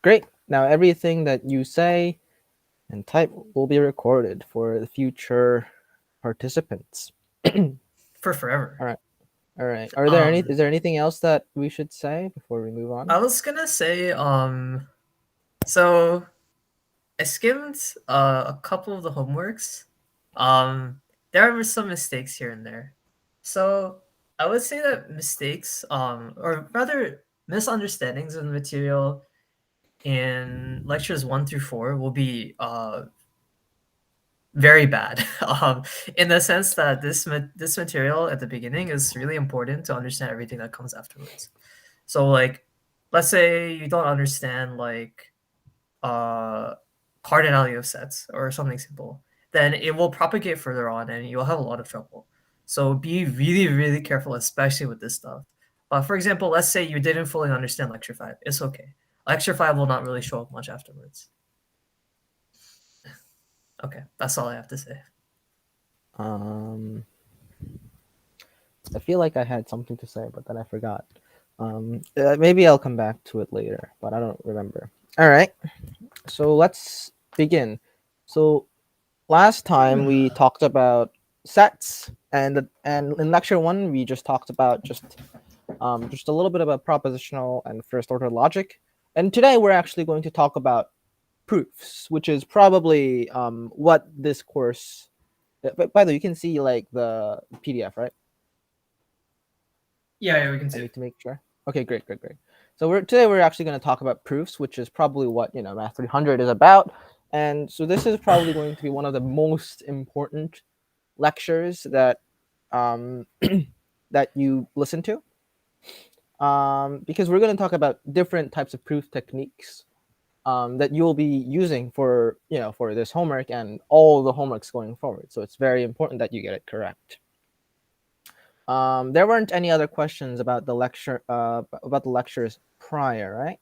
Great. Now everything that you say and type will be recorded for the future participants. For forever. All right. All right. Are there any? Um, Is there anything else that we should say before we move on? I was gonna say, so I skimmed a couple of the homeworks. Um, there are some mistakes here and there. So I would say that mistakes, or rather misunderstandings of the material in lectures 1 through 4 will be very bad. In the sense that this material at the beginning is really important to understand everything that comes afterwards. So like, let's say you don't understand like uh cardinality of sets or something simple, then it will propagate further on and you'll have a lot of trouble. So be really, really careful, especially with this stuff. For example, let's say you didn't fully understand lecture 5. It's okay. Lecture 5 will not really show up much afterwards. Okay, that's all I have to say. Um, I feel like I had something to say, but then I forgot. Maybe I'll come back to it later, but I don't remember. All right. So let's begin. So last time we talked about sets, and in lecture 1 we just talked about just a little bit about propositional and first order logic, and today we're actually going to talk about proofs, which is probably what this course. But by the way, you can see like the PDF, right? Yeah, we can I see need it. to make sure. Okay, great, great, great. So today we're actually going to talk about proofs, which is probably what Math 300 is about. And so this is probably going to be one of the most important lectures that that you listen to, because we're going to talk about different types of proof techniques that you'll be using for for this homework and all the homeworks going forward. So it's very important that you get it correct. There weren't any other questions about the lectures prior, right?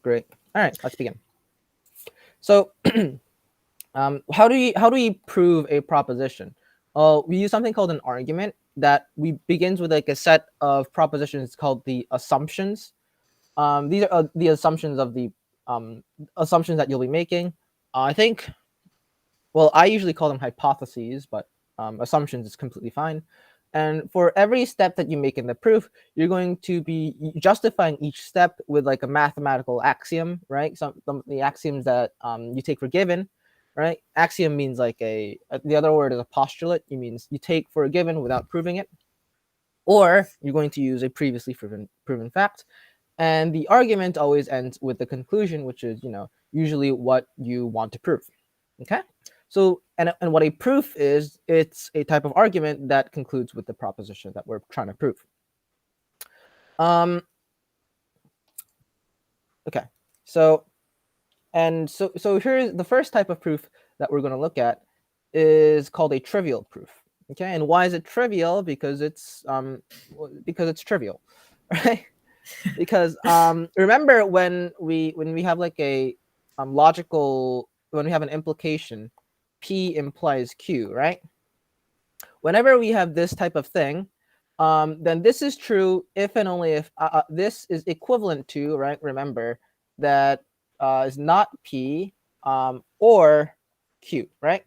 Great. All right, let's begin. So, how do we prove a proposition? We use something called an argument that we begins with like a set of propositions called the assumptions. These are the assumptions of the assumptions that you'll be making. I think, well, I usually call them hypotheses, but assumptions is completely fine. And for every step that you make in the proof, you're going to be justifying each step with like a mathematical axiom, right? Some the axioms that you take for given, right? Axiom means like the other word is a postulate. It means you take for a given without proving it, or you're going to use a previously proven fact. And the argument always ends with the conclusion, which is usually what you want to prove. Okay. So, and what a proof is, it's a type of argument that concludes with the proposition that we're trying to prove. Okay. So, so here's the first type of proof that we're going to look at is called a trivial proof. Okay. And why is it trivial? Because it's trivial, right? Because remember when we have like a logical, when we have an implication, P implies Q, right? Whenever we have this type of thing, then this is true if and only if this is equivalent to, right? Remember that is not P or Q, right?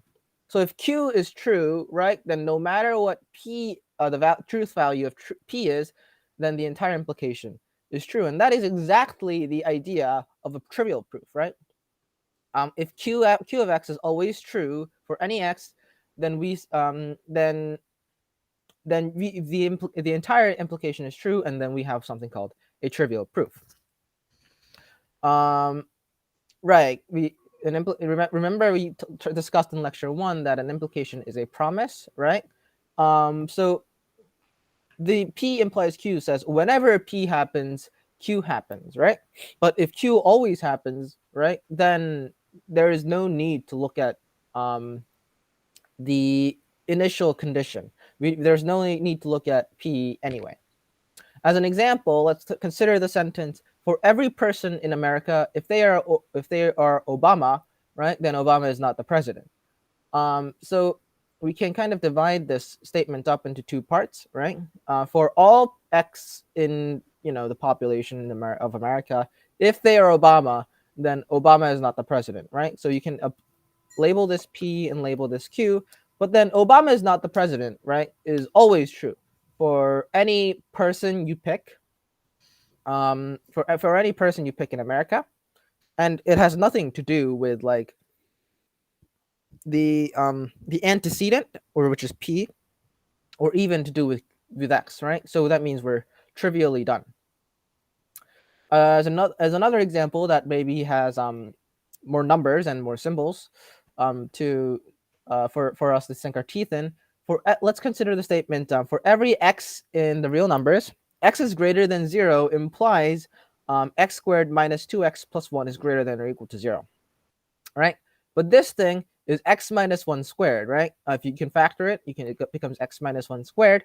So if Q is true, right, then no matter what P, the truth value of P is, then the entire implication is true. And that is exactly the idea of a trivial proof, right? If Q of X is always true for any X, then the entire implication is true, and then we have something called a trivial proof. Right. Remember we discussed in lecture 1 that an implication is a promise, right? So the P implies Q says whenever P happens, Q happens, right? But if Q always happens, right, then there is no need to look at the initial condition. There's no need to look at P anyway. As an example, let's consider the sentence: for every person in America, if they are Obama, right, then Obama is not the president. So we can kind of divide this statement up into two parts, right? For all X in the population of America, if they are Obama, then Obama is not the president, right? So you can label this P and label this Q, but then Obama is not the president, right? Is always true for any person you pick. For any person you pick in America, and it has nothing to do with like the antecedent, or which is P, or even to do with X, right? So that means we're trivially done. As another example that maybe has more numbers and more symbols to for us to sink our teeth in. Let's consider the statement for every x in the real numbers, x is greater than 0 implies x squared minus 2x plus 1 is greater than or equal to 0, right? But this thing is x minus 1 squared, right? If you can factor it, it becomes x minus 1 squared,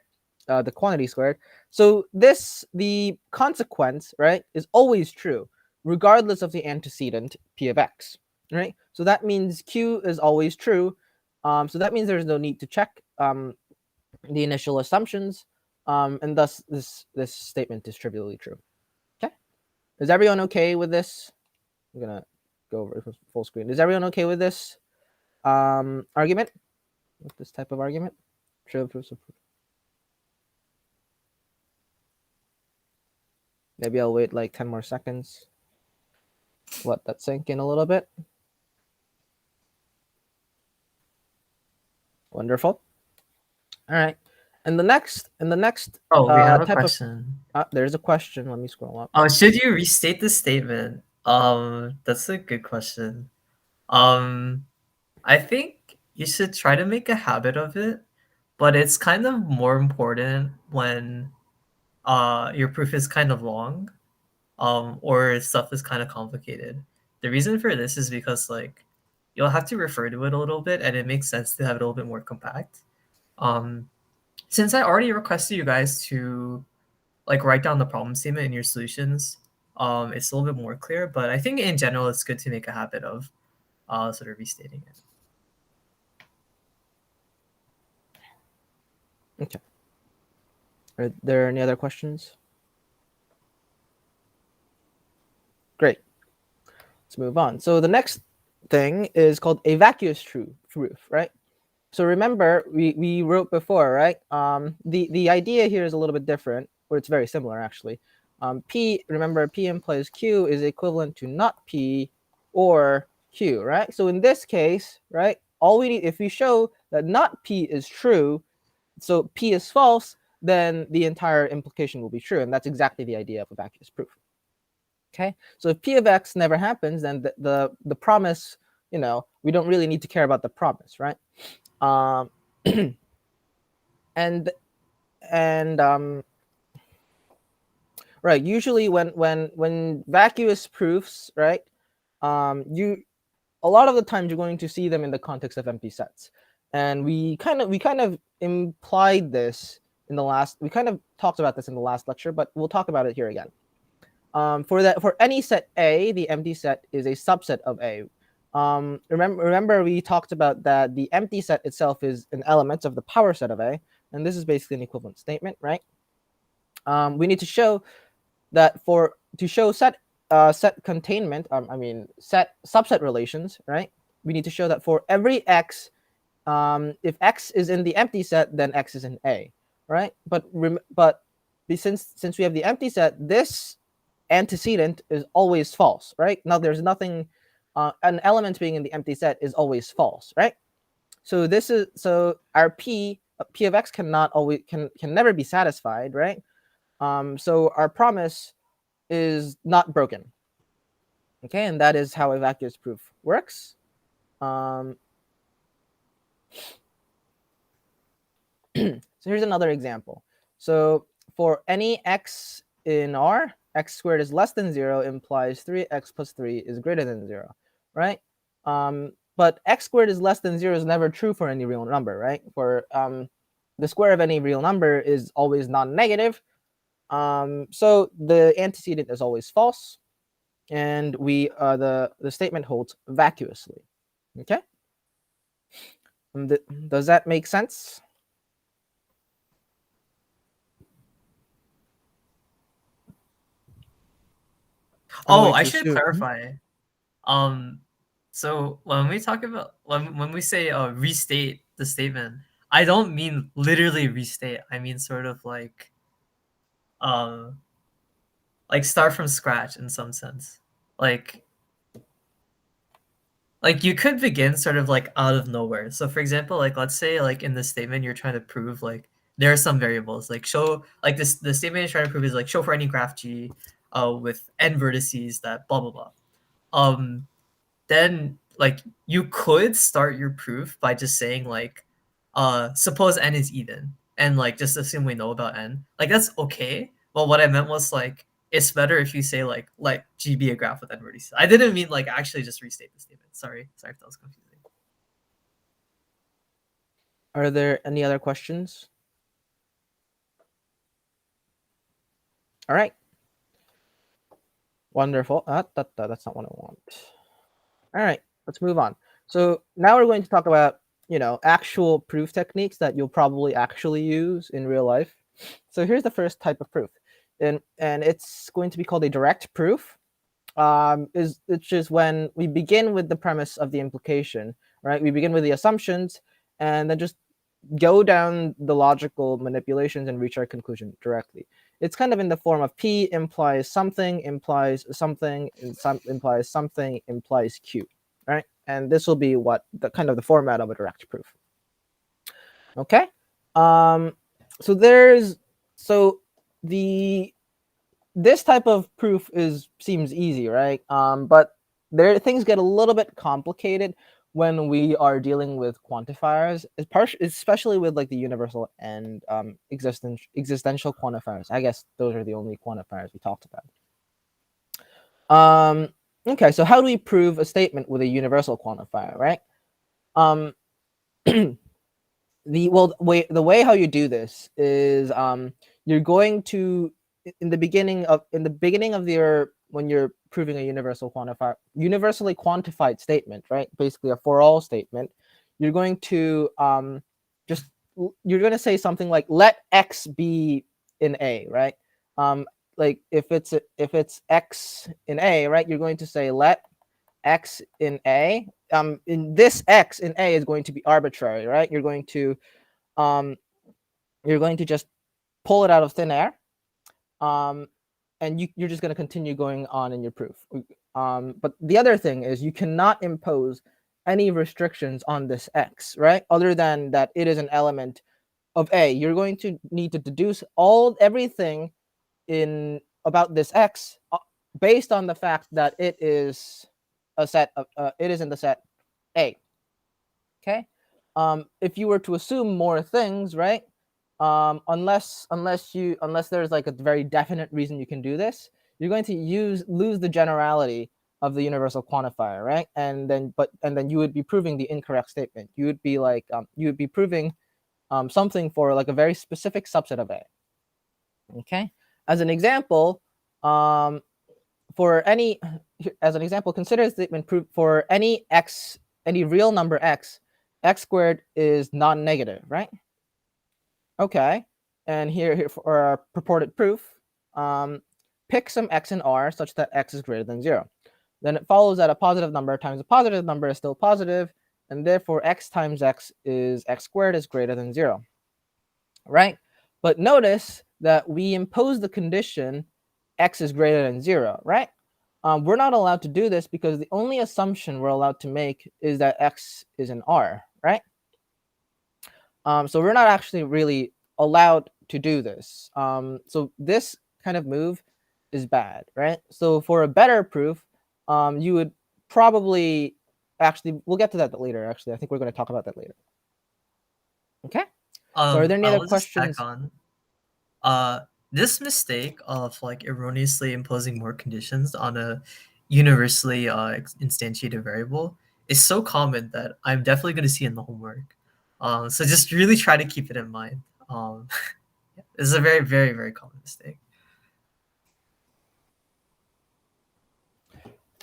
the quantity squared. So the consequence, right, is always true, regardless of the antecedent p of x, right? So that means q is always true. So that means there's no need to check the initial assumptions, and thus this statement is trivially true. Okay, is everyone okay with this? I'm gonna go over full screen. Is everyone okay with this argument? With this type of argument? True proofs of proof. Maybe I'll wait like 10 more seconds. Let that sink in a little bit. Wonderful. All right. And the next Oh, we have a type of question. there's a question. Let me scroll up. Oh, should you restate the statement? That's a good question. I think you should try to make a habit of it, but it's kind of more important when your proof is kind of long, or stuff is kind of complicated. The reason for this is because like you'll have to refer to it a little bit, and it makes sense to have it a little bit more compact. Um, since I already requested you guys to like write down the problem statement in your solutions, it's a little bit more clear. But I think in general, it's good to make a habit of sort of restating it. Okay. Are there any other questions? Great. Let's move on. So the next thing is called a vacuous proof, right? So remember, we wrote before, right? The idea here is a little bit different, or it's very similar actually. Remember, P implies Q is equivalent to not P or Q, right? So in this case, right, all we need, if we show that not P is true, so P is false, then the entire implication will be true, and that's exactly the idea of a vacuous proof. Okay, so if P of X never happens, then the promise, we don't really need to care about the promise, right? Um, and right, usually when vacuous proofs, right, you a lot of the times you're going to see them in the context of empty sets, and we kind of implied this in the last. We kind of talked about this in the last lecture, but we'll talk about it here again. For any set A, the empty set is a subset of A. Remember we talked about that the empty set itself is an element of the power set of A, and this is basically an equivalent statement, right? We need to show that to show set containment, set subset relations, right? We need to show that for every X, if X is in the empty set, then X is in A, right? But since we have the empty set, this antecedent is always false, right? Now there's nothing, an element being in the empty set is always false, right? So our P of X can never be satisfied, right? So our promise is not broken. Okay, and that is how a vacuous proof works. So here's another example. So for any x in R, x squared is less than 0 implies 3x plus 3 is greater than 0, right? But x squared is less than 0 is never true for any real number, right? For the square of any real number is always non-negative. So the antecedent is always false, and the statement holds vacuously. Okay. Does that make sense? I'm Oh, going I to should assume. clarify. Um, so when we talk about when we say restate the statement, I don't mean literally restate. I mean sort of um like start from scratch in some sense. Like like you could begin sort of like out of nowhere. So for example, like let's say like in the statement you're trying to prove like there are some variables like show like this the statement you're trying to prove is like show for any graph G with n vertices that blah blah blah. Um then like you could start your proof by just saying like suppose n is even and like just assume we know about n. Like that's okay. But what I meant was like it's better if you say like G be a graph with n vertices. I didn't mean like actually just restate the statement. Sorry if that was confusing. Are there any other questions? All right. Wonderful. That's not what I want. All right, let's move on. So now we're going to talk about, actual proof techniques that you'll probably actually use in real life. So here's the first type of proof, and it's going to be called a direct proof. It's just when we begin with the premise of the implication, right? We begin with the assumptions, and then just go down the logical manipulations and reach our conclusion directly. It's kind of in the form of P implies something, implies something, and some implies something, implies Q, right? And this will be what the kind of the format of a direct proof. Okay. So there's so the this type of proof seems easy, right? But things get a little bit complicated when we are dealing with quantifiers, especially with like the universal and existential quantifiers. I guess those are the only quantifiers we talked about. Okay, so how do we prove a statement with a universal quantifier, right? The way how you do this is you're going to in the beginning of your when you're proving a universally quantified statement, right? Basically a for all statement. You're going to just you're going to say something like let x be in A, right? Like if it's x in A, right? You're going to say let x in A. In this x in A is going to be arbitrary, right? Um, you're going to just pull it out of thin air, and you're just going to continue going on in your proof. But the other thing is you cannot impose any restrictions on this x, right? Other than that it is an element of A. You're going to need to deduce everything in about this x based on the fact that it is a set of it is in the set A. Okay. If you were to assume more things, right? Unless there's like a very definite reason you can do this, you're going to lose the generality of the universal quantifier, right? And then you would be proving the incorrect statement. You would be proving something for like a very specific subset of A. Okay. As an example, consider a statement proof for any real number x squared is non-negative, right? Okay, and here for our purported proof, pick some x in R such that x is greater than 0. Then it follows that a positive number times a positive number is still positive, and therefore x times x squared is greater than 0, right? But notice that we impose the condition x is greater than 0, right? We're not allowed to do this because the only assumption we're allowed to make is that x is in R, right? So we're not actually really allowed to do this. So this kind of move is bad, right? So for a better proof, you would probably we'll get to that later. Actually, I think we're going to talk about that later. Okay. So are there any I other will just tack questions? on. This mistake of like erroneously imposing more conditions on a universally instantiated variable is so common that I'm definitely going to see in the homework. So just really try to keep it in mind. It's a very, very, very common mistake.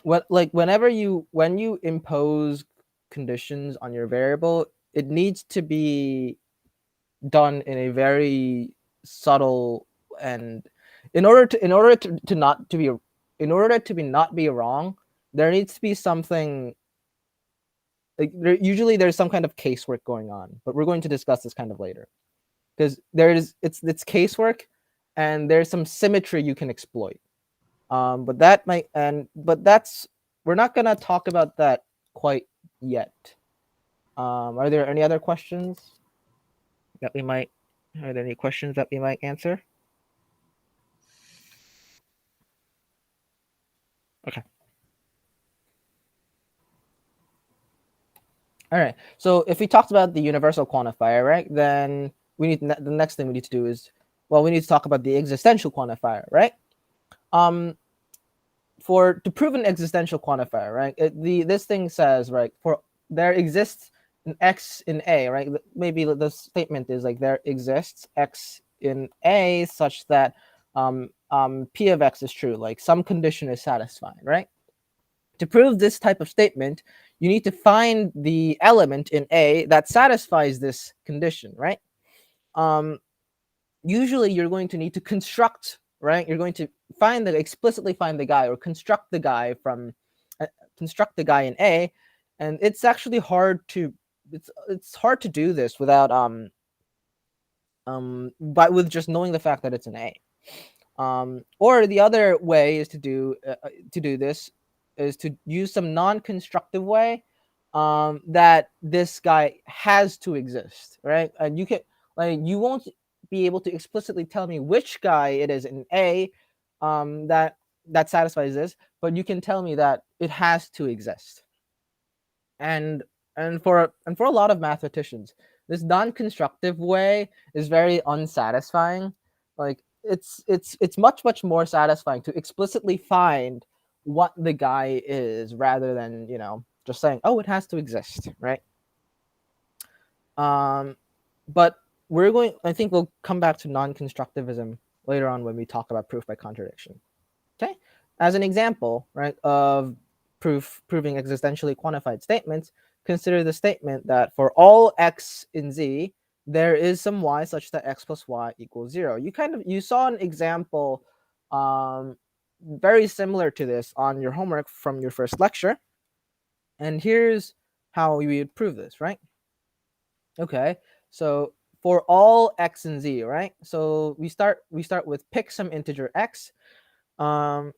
When you impose conditions on your variable, it needs to be done in a very subtle and in order to not to be in order to be not be wrong, there needs to be something like usually there's some kind of casework going on, but we're going to discuss this kind of later because it's casework and there's some symmetry you can exploit. But that might but that's we're not gonna talk about that quite yet. Are there any other questions that we might? Are there any questions that we might answer? Okay. All right. So if we talked about the universal quantifier, right, then the next thing we need to do is, well, we need to talk about the existential quantifier, right? To prove an existential quantifier, right? This thing says, right, for there exists an x in A, right? Maybe the statement is like there exists x in A such that P of x is true, like some condition is satisfied, right? To prove this type of statement, you need to find the element in A that satisfies this condition, right? Usually you're going to need to construct, right? You're going to explicitly find the guy or construct the guy in A, and it's actually hard to it's hard to do this without but with just knowing the fact that it's an A. Or the other way is to do this is to use some non-constructive way that this guy has to exist, right? And you won't be able to explicitly tell me which guy it is in A that satisfies this, but you can tell me that it has to exist. And for a lot of mathematicians, this non-constructive way is very unsatisfying. Like it's much more satisfying to explicitly find what the guy is rather than just saying, oh, it has to exist, right? But I think we'll come back to non-constructivism later on when we talk about proof by contradiction. Okay, as an example, right, of proving existentially quantified statements, consider the statement that for all x in Z, there is some y such that x plus y equals 0. You saw an example very similar to this on your homework from your first lecture. And here's how we would prove this, right? Okay, so for all x and Z, right? So we start with pick some integer x. Other,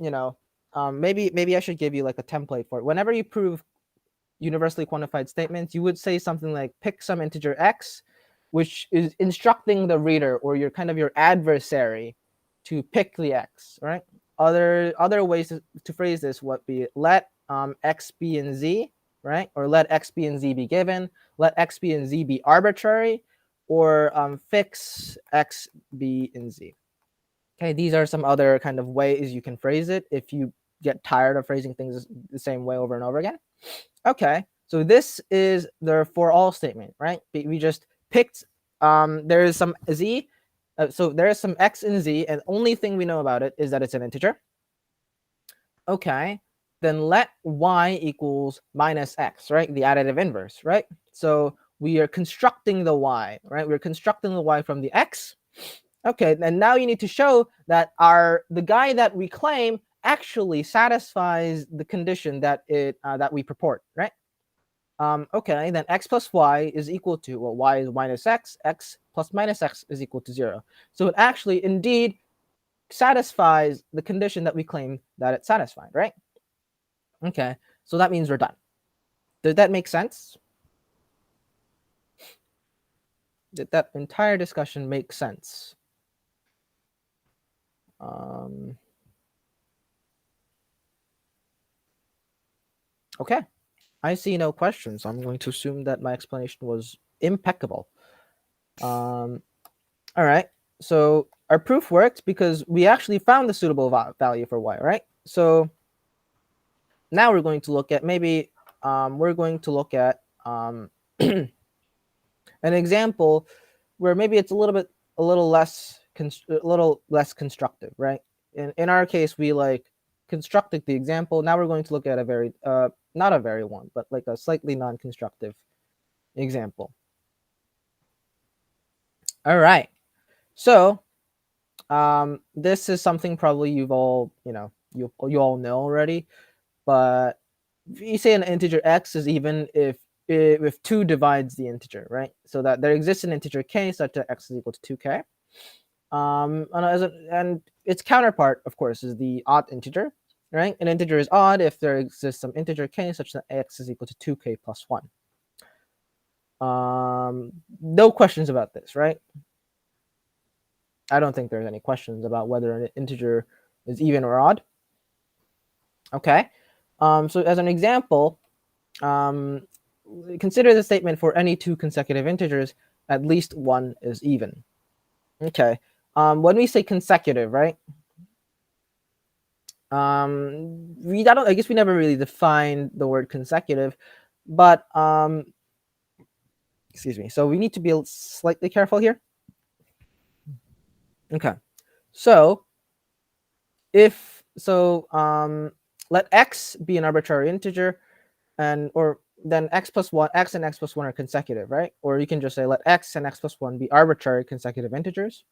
maybe I should give you like a template for it. Whenever you prove universally quantified statements, you would say something like pick some integer x, which is instructing the reader or your adversary to pick the x, right? Other ways to phrase this would be let x be in Z, right? Or let x be in Z be given, let x be in Z be arbitrary, or fix x be in Z. Okay, these are some other kind of ways you can phrase it if you get tired of phrasing things the same way over and over again. Okay, so this is the for all statement, right? We just picked, there is some Z, so there is some x in Z, and only thing we know about it is that it's an integer. Okay, then let y equals minus x, right? The additive inverse, right? So we are constructing the y, right? We're constructing the y from the x. Okay, and now you need to show that the guy that we claim actually satisfies the condition that we purport, right? Okay, then x plus y is equal to, well, y is minus x, x plus minus x is equal to 0. So it actually indeed satisfies the condition that we claim that it's satisfied, right? Okay, so that means we're done. Did that make sense? Did that entire discussion make sense? Okay, I see no questions. I'm going to assume that my explanation was impeccable. All right, so our proof worked because we actually found the suitable value for y, right? So now we're going to look at an example where maybe it's a little less constructive, right? In our case, we constructed the example. Now we're going to look at a very not a very one, but like a slightly non-constructive example. All right, so This is something probably you've all you all know already, but you say an integer x is even if 2 divides the integer, right? So that there exists an integer k such that x is equal to 2k. And its counterpart, of course, is the odd integer, right? An integer is odd if there exists some integer k such that x is equal to 2k plus 1. No questions about this, right? I don't think there's any questions about whether an integer is even or odd. Okay. So as an example, consider the statement for any 2 consecutive integers, at least one is even. Okay. When we say consecutive, right? I guess we never really defined the word consecutive, but excuse me. So we need to be slightly careful here. Okay. So if so, let x be an arbitrary integer, and or then x and x plus 1 are consecutive, right? Or you can just say let x and x plus 1 be arbitrary consecutive integers.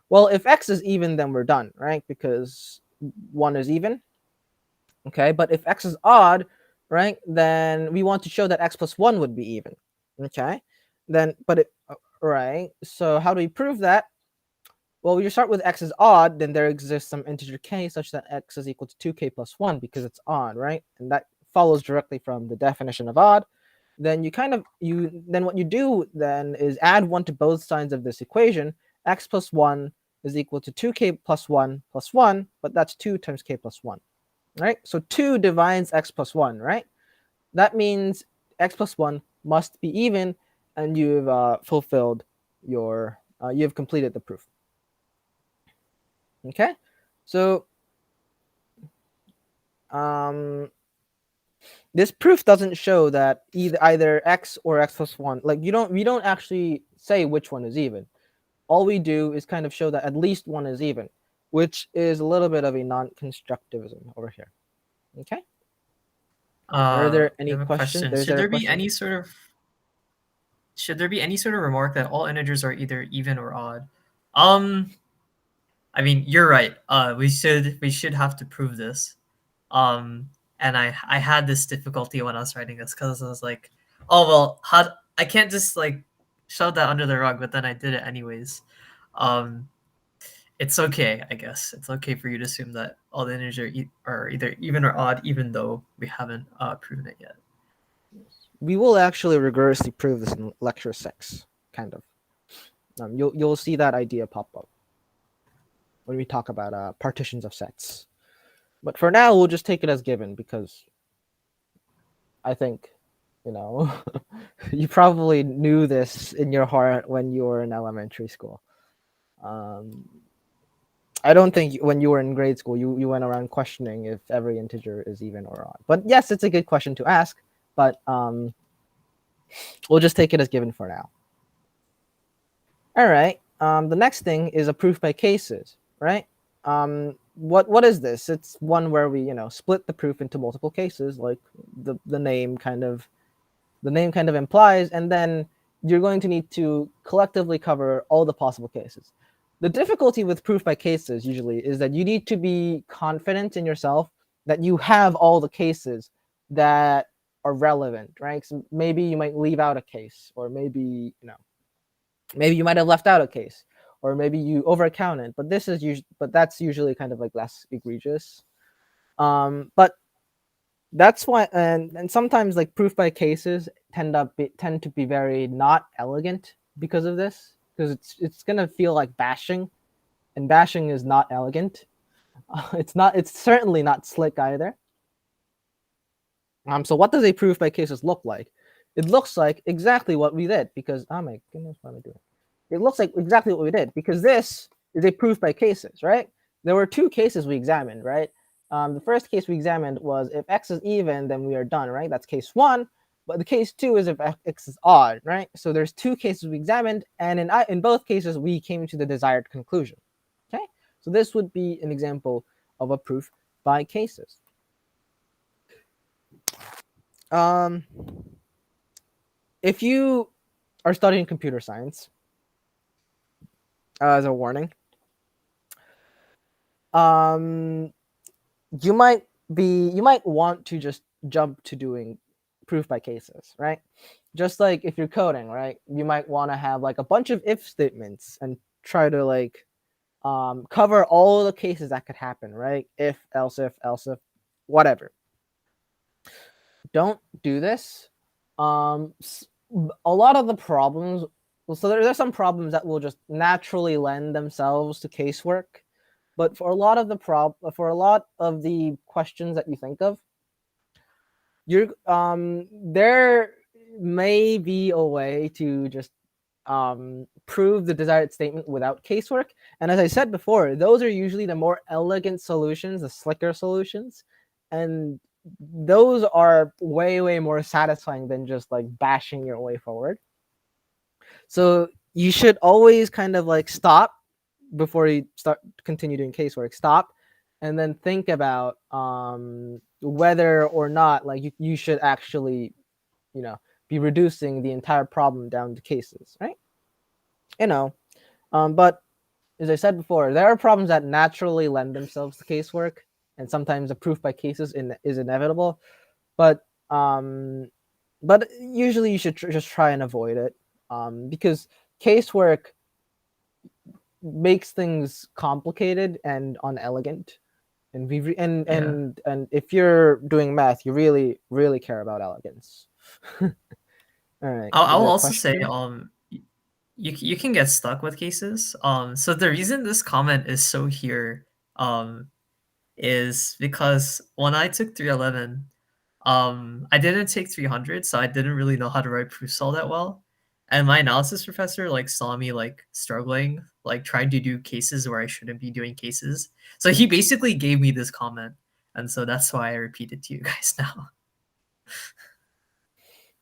Well, if x is even, then we're done, right? Because 1 is even. Okay, but if x is odd, right, then we want to show that x plus 1 would be even. Okay, then right. So how do we prove that? Well, you start with x is odd, then there exists some integer k such that x is equal to 2k plus 1 because it's odd, right? And that follows directly from the definition of odd. Then what you do then is add 1 to both sides of this equation. X plus 1 is equal to 2k plus 1 plus 1, but that's 2 times k plus 1, right? So 2 divides x plus 1, right? That means x plus 1 must be even, and you've fulfilled you've completed the proof. Okay, so this proof doesn't show that either x or x plus 1, like we don't actually say which one is even. All we do is kind of show that at least one is even, which is a little bit of a non-constructivism over here. Okay, are there I any have a questions? question. Is there a question? Should there be any sort of remark that all integers are either even or odd? Um, I mean, you're right. We should have to prove this. Um, and I had this difficulty when I was writing this because I was like, oh well, how I can't just like shove that under the rug, but then I did it anyways. Um, it's okay, I guess. It's okay for you to assume that all the integers are either even or odd, even though we haven't proven it yet. We will actually rigorously prove this in lecture 6, kind of. You'll see that idea pop up when we talk about partitions of sets. But for now, we'll just take it as given because I think, you know, you probably knew this in your heart when you were in elementary school. Um, I don't think when you were in grade school, you went around questioning if every integer is even or odd. But yes, it's a good question to ask, but we'll just take it as given for now. All right. The next thing is a proof by cases, right? What is this? It's one where we split the proof into multiple cases, like the name kind of implies, and then you're going to need to collectively cover all the possible cases. The difficulty with proof by cases usually is that you need to be confident in yourself that you have all the cases that are relevant, right? So maybe you might leave out a case, or maybe you might have left out a case, or maybe you overcounted. But that's usually kind of like less egregious. But that's why, and sometimes like proof by cases tend to be very not elegant because of this, because it's gonna feel like bashing, and bashing is not elegant. It's certainly not slick either. So what does a proof by cases look like? It looks like exactly what we did, because oh my goodness, what am I doing? It looks like exactly what we did, because this is a proof by cases, right? There were 2 cases we examined, right? The first case we examined was if x is even, then we are done, right? That's case 1. But the case 2 is if x is odd, right? So there's 2 cases we examined, and in both cases we came to the desired conclusion. Okay, so this would be an example of a proof by cases. Um, if you are studying computer science, as a warning, um you might want to just jump to doing proof by cases, right? Just like if you're coding, right? You might want to have like a bunch of if statements and try to like cover all the cases that could happen, right? Else if, whatever. Don't do this. Um, a lot of the problems, well, so there's some problems that will just naturally lend themselves to casework, but for a lot of the questions that you think of, there may be a way to just prove the desired statement without casework. And as I said before, those are usually the more elegant solutions, the slicker solutions, and those are way way more satisfying than just like bashing your way forward. So you should always kind of like stop before you start continue doing casework. Stop and then think about whether or not like you should actually, you know, be reducing the entire problem down to cases, right? You know, but as I said before, there are problems that naturally lend themselves to casework, and sometimes a proof by cases is inevitable. But usually you should just try and avoid it, because casework makes things complicated and unelegant. And Yeah. and if you're doing math, you really really care about elegance. All right, is I'll there a also say, question? you can get stuck with cases. So the reason this comment is so here, is because when I took 311, I didn't take 300, so I didn't really know how to write proofs all that well. And my analysis professor like saw me like struggling, like trying to do cases where I shouldn't be doing cases. So he basically gave me this comment, and so that's why I repeat it to you guys now.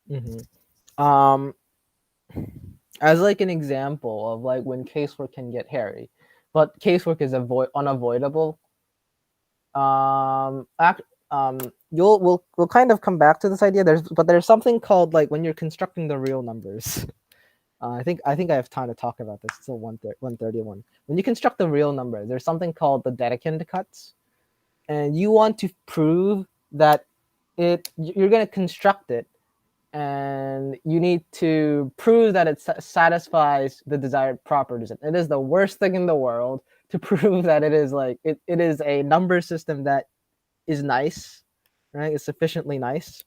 Mm-hmm. As like an example of like when casework can get hairy, but casework is unavoidable. Um, act, we'll kind of come back to this idea. There's something called like when you're constructing the real numbers. I think I have time to talk about this. It's still 131. When you construct the real number, there's something called the Dedekind cuts, and you want to prove that you're going to construct it, and you need to prove that it satisfies the desired properties. It is the worst thing in the world to prove that it is like it is a number system that is nice, right? It's sufficiently nice.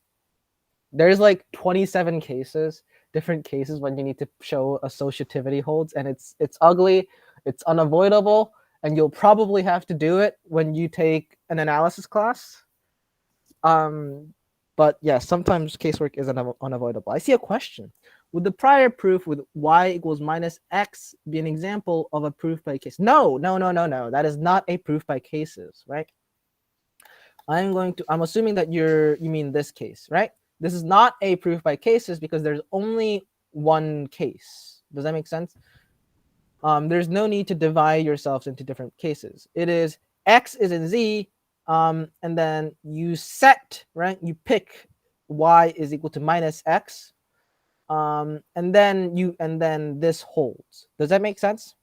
There's like 27 cases, different cases when you need to show associativity holds, and it's ugly, it's unavoidable, and you'll probably have to do it when you take an analysis class. Um, but yeah, sometimes casework is unavoidable. I see a question. Would the prior proof with y equals minus x be an example of a proof by case? No, no, no, no, no. That is not a proof by cases, right? I'm assuming that you mean this case, right? This is not a proof by cases because there's only one case. Does that make sense? There's no need to divide yourselves into different cases. It is x is in z, and then you set, right? You pick y is equal to minus x, and then this holds. Does that make sense?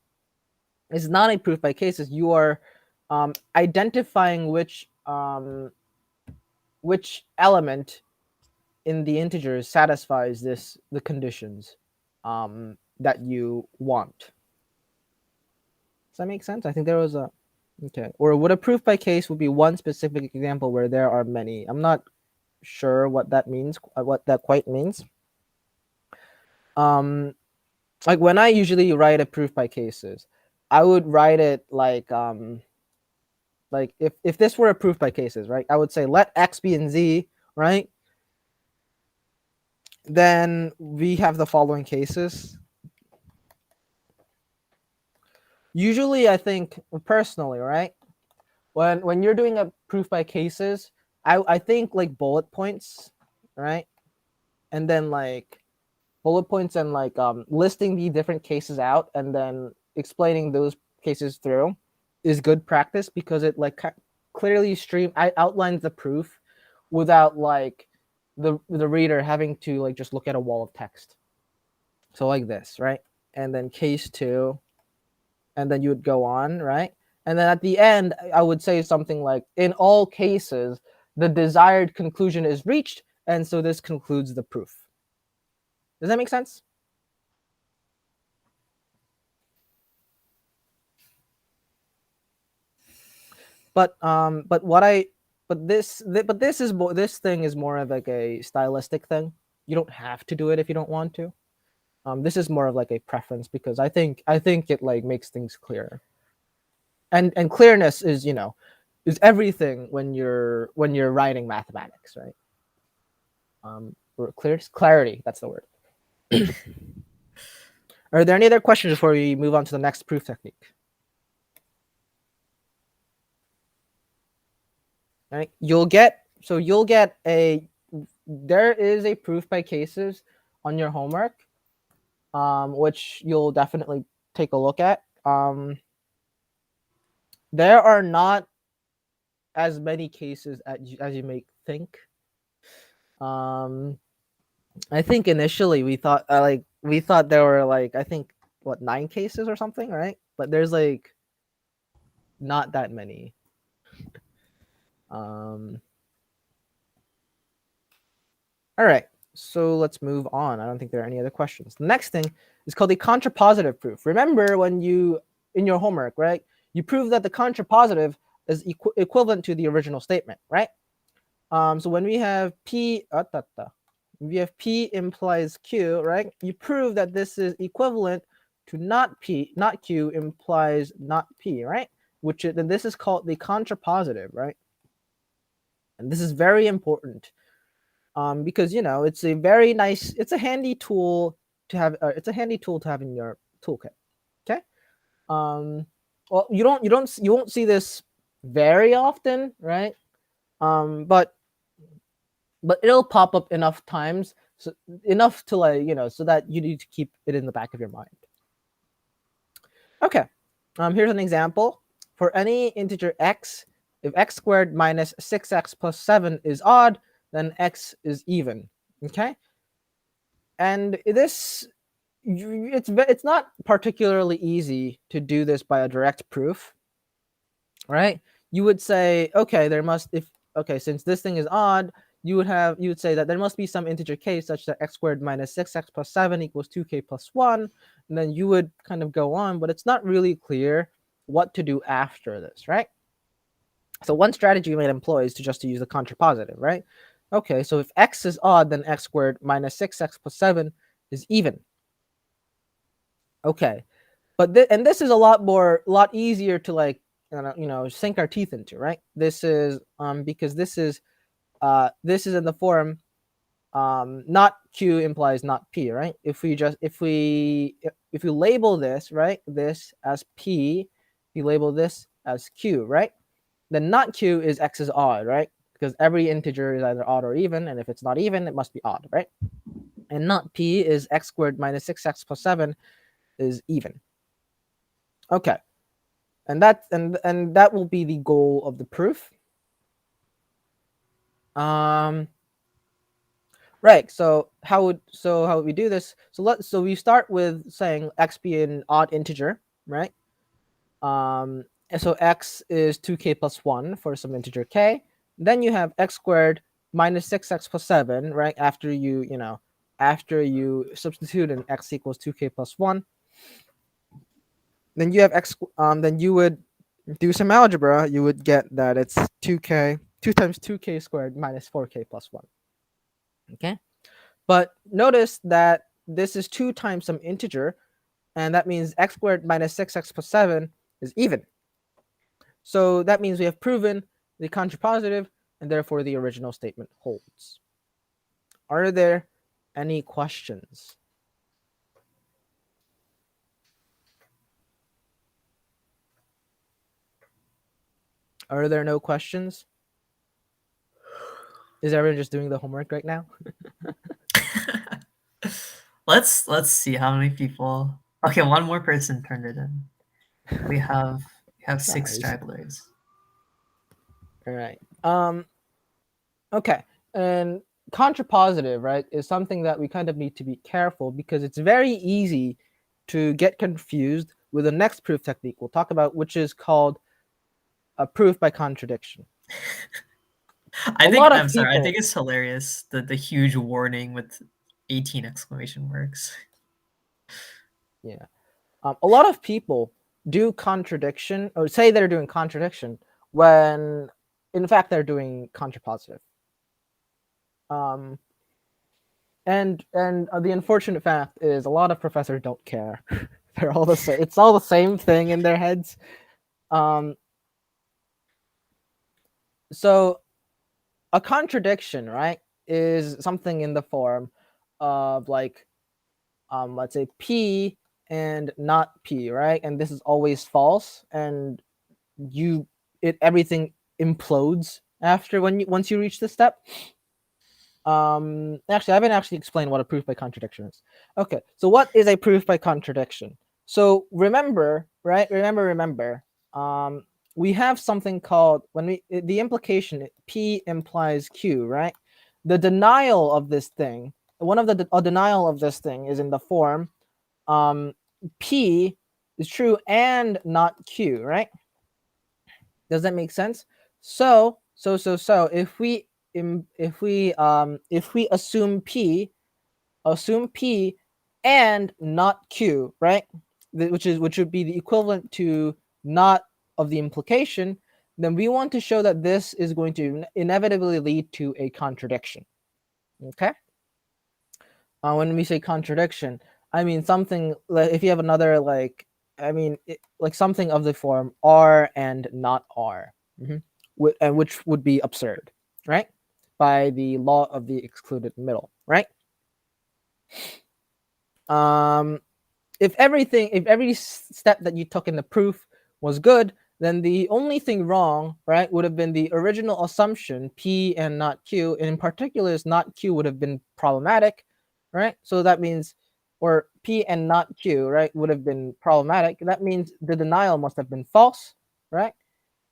It's not a proof by cases. You are identifying which element in the integers satisfies the conditions that you want. Does that make sense? I think there was a okay. Or would a proof by case would be one specific example where there are many. I'm not sure what that means, what that quite means. Um, like when I usually write a proof by cases, I would write it like if this were a proof by cases, right? I would say let x be in z, right? Then we have the following cases. Usually, I think personally, right? When you're doing a proof by cases, I think like bullet points, right? And then like bullet points and like listing the different cases out and then explaining those cases through is good practice because it like clearly outlines the proof without like the reader having to like just look at a wall of text. So like this, right? And then case 2, and then you would go on, right? And then at the end, I would say something like, in all cases, the desired conclusion is reached, and so this concludes the proof. Does that make sense? But what I but this thing is more of like a stylistic thing. You don't have to do it if you don't want to. This is more of like a preference, because I think it like makes things clearer. And clearness is, is everything when you're writing mathematics, right? Or clarity, that's the word. Are there any other questions before we move on to the next proof technique? Right? You'll get there is a proof by cases on your homework, which you'll definitely take a look at. There are not as many cases as you may think. I think initially we thought there were like, I think, what, 9 cases or something, right? But there's like not that many. All right, so let's move on. I don't think there are any other questions. The next thing is called the contrapositive proof. Remember when you, in your homework, right, you prove that the contrapositive is equivalent to the original statement, right? So when we have we have P implies Q, right? You prove that this is equivalent to not P, not Q implies not P, right? Then this is called the contrapositive, right? And this is very important, because it's a very nice, it's a handy tool to have. It's a handy tool to have in your toolkit. Okay. Well, you won't see this very often, right? But it'll pop up enough times, so enough to so that you need to keep it in the back of your mind. Okay. Here's an example. For any integer x, if x squared minus 6x plus 7 is odd, then x is even. Okay. And it's not particularly easy to do this by a direct proof, right? You would say, okay, since this thing is odd, you would say that there must be some integer k such that x squared minus 6x plus 7 equals 2k plus 1, and then you would kind of go on, but it's not really clear what to do after this, right? So one strategy you might employ is to use the contrapositive, right? Okay, so if x is odd, then x squared minus 6x plus 7 is even. Okay, but this is a lot easier to sink our teeth into, right? This is because this is in the form not Q implies not P, right? If we label this, right, this as P, you label this as Q, right? Then not Q is x is odd, right? Because every integer is either odd or even, and if it's not even, it must be odd, right? And not P is x squared minus 6x plus 7 is even. Okay. And that will be the goal of the proof. Right. So how would we do this? So we start with saying x be an odd integer, right? And so x is 2k plus 1 for some integer k. Then you have x squared minus 6x plus 7, right? After you substitute an x equals 2k plus 1. Then you have x. Then you would do some algebra. You would get that it's 2 times 2k squared minus 4k plus 1. Okay. But notice that this is 2 times some integer, and that means x squared minus 6x plus 7 is even. So that means we have proven the contrapositive, and therefore the original statement holds. Are there any questions? Are there no questions? Is everyone just doing the homework right now? Let's see how many people. Okay, one more person turned it in. We have 6 Nice. stragglers. All right. Okay. And contrapositive, right, is something that we kind of need to be careful, because it's very easy to get confused with the next proof technique we'll talk about, which is called a proof by contradiction. I A think lot of I'm sorry. I people, think it's hilarious the huge warning with 18 exclamation marks. yeah, a lot of people do contradiction or say they're doing contradiction when, in fact, they're doing contrapositive. Um, and the unfortunate fact is a lot of professors don't care. They're all the same. It's all the same thing in their heads. Um, so a contradiction, right, is something in the form of like, let's say P and not P, right? And this is always false, and everything implodes after once you reach this step. Actually, I haven't actually explained what a proof by contradiction is. Okay, so what is a proof by contradiction? So remember, right? Remember. Um, we have something called the implication P implies Q, right? The denial of this thing, one of the denial of this thing is in the form um, P is true and not Q, right? Does that make sense? So if we assume P and not Q, right? Which would be the equivalent to not of the implication, then we want to show that this is going to inevitably lead to a contradiction. Okay? When we say contradiction, I mean something like if you have another like something of the form R and not R, and which would be absurd, right? By the law of the excluded middle, right? Um, if every step that you took in the proof was good, then the only thing wrong, right, would have been the original assumption P and not Q. And in particular, is not Q would have been problematic, right? So that means, or P and not Q, right, would have been problematic. That means the denial must have been false, right?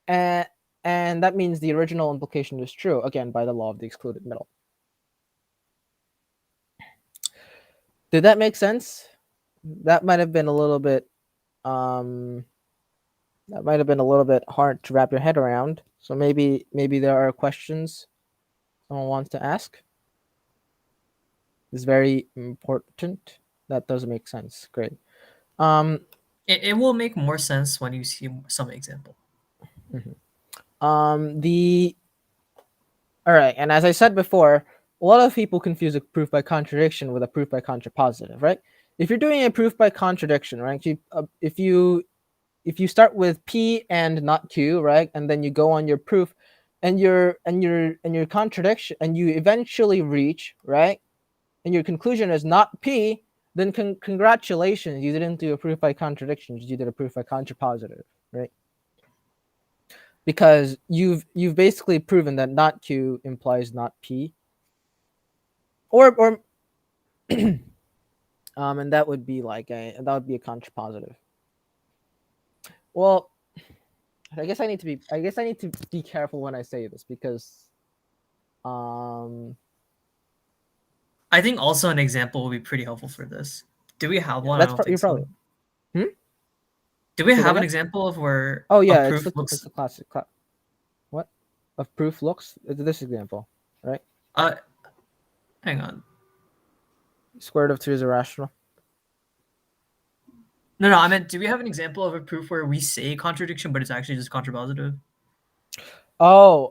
And and that means the original implication is true, again, by the law of the excluded middle. Did that make sense? That might have been a little bit um hard to wrap your head around. So maybe there are questions someone wants to ask. It's very important. That does make sense. Great. Um, It will make more sense when you see some example. the all right, and as I said before, a lot of people confuse a proof by contradiction with a proof by contrapositive, right? If you're doing a proof by contradiction, right? If you start with P and not Q, right, and then you go on your proof, and your contradiction, and you eventually reach, right, and your conclusion is not P, then congratulations, you didn't do a proof by contradiction, you did a proof by contrapositive, right? Because you've basically proven that not Q implies not P, or and that would be a contrapositive. Well, I guess I need to be careful when I say this because I think also an example will be pretty helpful for this. Do we have yeah, one? I don't you're think probably so. Do we say that have an again. example of where Oh a yeah, proof it's looks? the classic what of proof looks. It's this example, right? Uh, hang on. Square root of 2 is irrational. No, I meant, do we have an example of a proof where we say contradiction, but it's actually just contrapositive? Oh,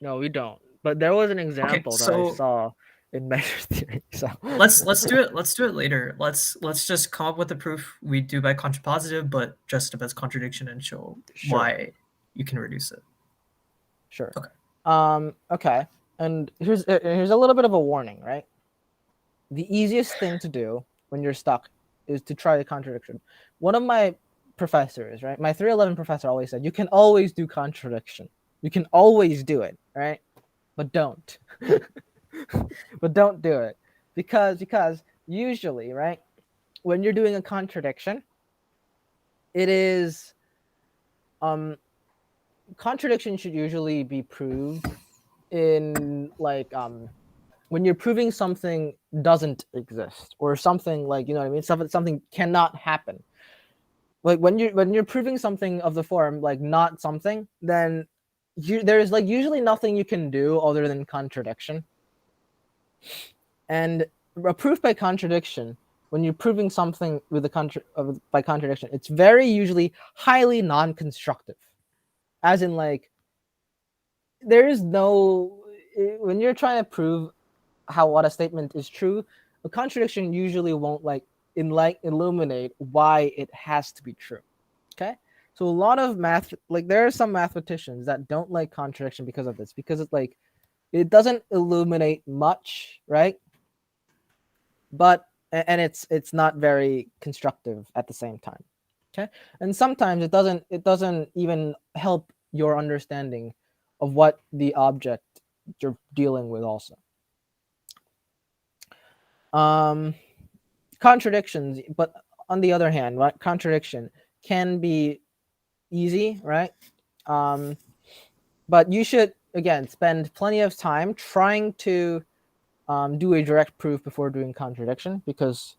no, we don't. But there was an Okay, example that I so saw in measure theory. So let's do it. Let's do it later. Let's just come up with a proof we do by contrapositive, but just as contradiction and show sure, why you can reduce it. sure. Okay. Okay. And here's a little bit of a warning, right? The easiest thing to do when you're stuck is to try a contradiction. One of my professors, right? My 311 professor always said, you can always do contradiction. You can always do it, right? But don't. But don't do it. Because usually, right, when you're doing a contradiction, it is contradiction should usually be proved in when you're proving something doesn't exist or something like, you know what I mean, something cannot happen. like when you're proving something of the form like not something, then there's like usually nothing you can do other than contradiction. And a proof by contradiction, when you're proving something with by contradiction, it's very usually highly non-constructive. As in, like, there is no, when you're trying to prove how what a statement is true, a contradiction usually won't illuminate why it has to be true. Okay, so a lot of math, like there are some mathematicians that don't like contradiction because of this, because it's like it doesn't illuminate much, right? But and it's not very constructive at the same time. Okay, and sometimes it doesn't even help your understanding of what the object you're dealing with also. um Contradictions, but on the other hand, right, contradiction can be easy, right? um but you should again spend plenty of time trying to do a direct proof before doing contradiction, because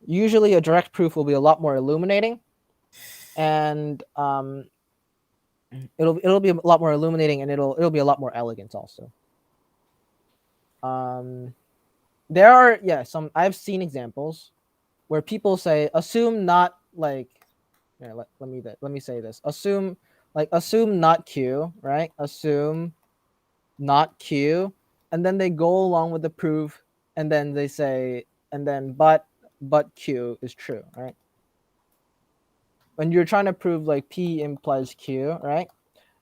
usually a direct proof will be a lot more illuminating, and it'll be a lot more illuminating, and it'll be a lot more elegant also. um there are, yeah, some I've seen examples where people say assume not like, yeah, let me say this, assume not q, right? Assume not q, and then they go along with the proof, and then they say, and then but q is true, right? When you're trying to prove like p implies q, right?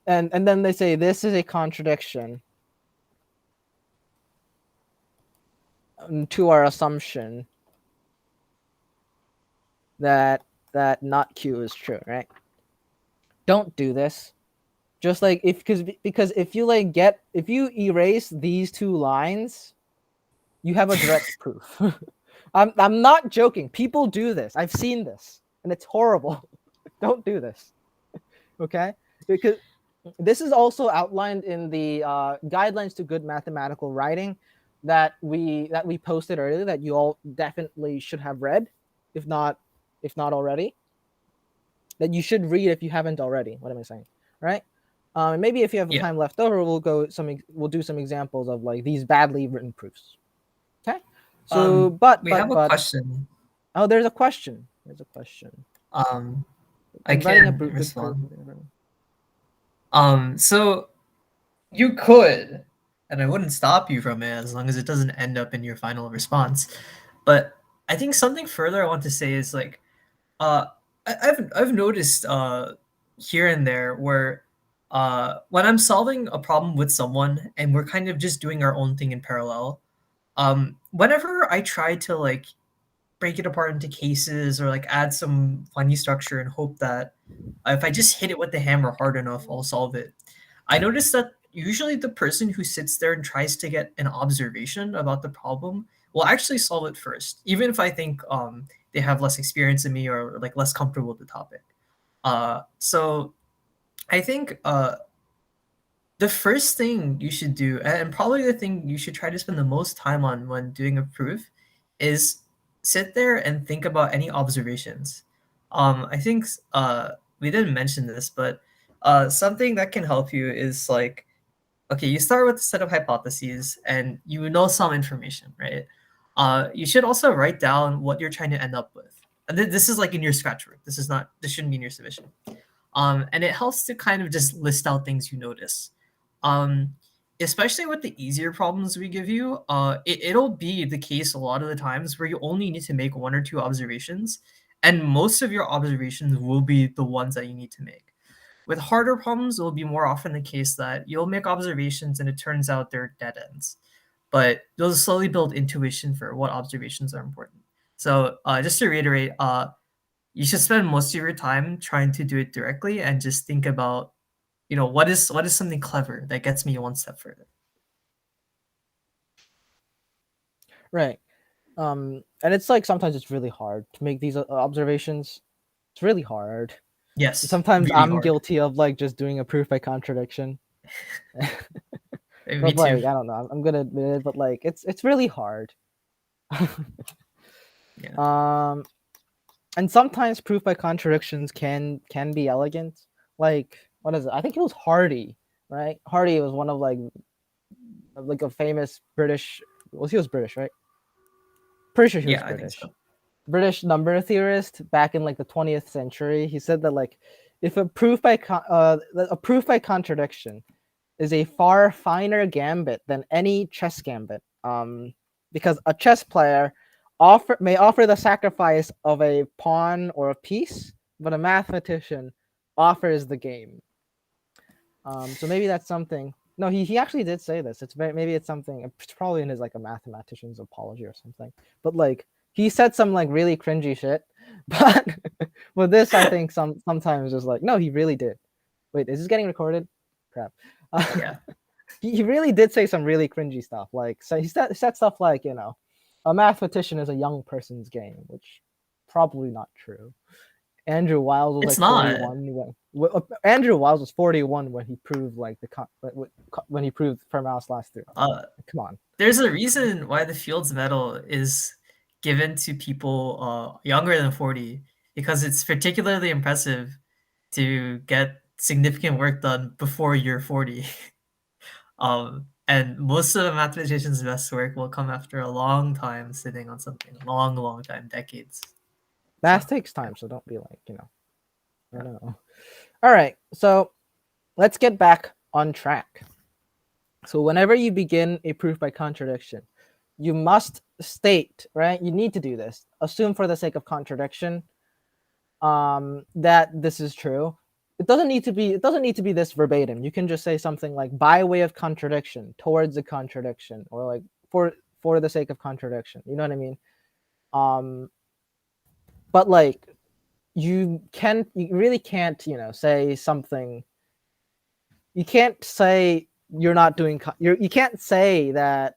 And then they say this is a contradiction to our assumption that not q is true, right? Don't do this. Just like if because if you like get if you erase these two lines, you have a direct proof. I'm not joking. People do this. I've seen this, and it's horrible. Don't do this. Okay? Because this is also outlined in the guidelines to good mathematical writing that we posted earlier, that you all definitely should have read, if not already. That you should read if you haven't already. What am I saying? Right? Maybe if you have Yeah. time left over, we'll do some examples of like these badly written proofs. Okay. So, We have a but question. oh, there's a question. There's a question. Um, I Inviting a can good proof. respond. So you could, and I wouldn't stop you from it as long as it doesn't end up in your final response. But I think something further I want to say is like, uh, I've noticed here and there where when I'm solving a problem with someone and we're kind of just doing our own thing in parallel, whenever I try to like break it apart into cases or like add some funny structure and hope that if I just hit it with the hammer hard enough, I'll solve it. I noticed that usually the person who sits there and tries to get an observation about the problem will actually solve it first, even if I think they have less experience than me or like less comfortable with the topic. So I think the first thing you should do, and probably the thing you should try to spend the most time on when doing a proof, is sit there and think about any observations. I think we didn't mention this, but something that can help you is like, okay, you start with a set of hypotheses and you know some information, right? You should also write down what you're trying to end up with. And this is like in your scratchwork. This shouldn't be in your submission. And it helps to kind of just list out things you notice. Um, Especially with the easier problems we give you, it'll be the case a lot of the times where you only need to make one or two observations, and most of your observations will be the ones that you need to make. With harder problems, it will be more often the case that you'll make observations and it turns out they're dead ends. But you'll slowly build intuition for what observations are important. So just to reiterate, you should spend most of your time trying to do it directly and just think about, what is something clever that gets me one step further. Right. And it's like sometimes it's really hard to make these observations. It's really hard. Yes, Sometimes really I'm hard. guilty of like just doing a proof by contradiction. Me But too. like I don't know, I'm gonna admit it, but like it's really hard. Yeah. um And sometimes proof by contradictions can be elegant. Like what is it? I think it was Hardy, right? Hardy was one of like a famous British. Well, he was British, right? Pretty sure he was Yeah, I think British. so. British number theorist back in like the 20th century. He said that like if a proof by contradiction is a far finer gambit than any chess gambit. Because a chess player may offer the sacrifice of a pawn or a piece, but a mathematician offers the game. So maybe that's something. No, he actually did say this. Maybe it's something. It's probably in his like a mathematician's apology or something. But like he said some like really cringy shit. But with this, I think sometimes just like no, he really did. Wait, is this getting recorded? Crap. Yeah. He really did say some really cringy stuff. Like so he said stuff like a mathematician is a young person's game, which probably not true. Andrew Wiles was It's like not. 41 Andrew Wiles was 41 when he proved like when he proved Fermat's last theorem. Uh, Come on. there's a reason why the Fields Medal is given to people younger than 40 because it's particularly impressive to get significant work done before you're 40. And most of the mathematician's best work will come after a long time sitting on something, long, long time, decades. So, Math takes yeah. time, so don't be like, I Yeah. don't know. All right. So let's get back on track. So whenever you begin a proof by contradiction, you must state, right? You need to do this. Assume for the sake of contradiction that this is true. It doesn't need to be this verbatim. You can just say something like by way of contradiction, towards a contradiction, or like for the sake of contradiction. You know what I mean? Um but like you really can't, say something. You can't say you're not doing you can't say that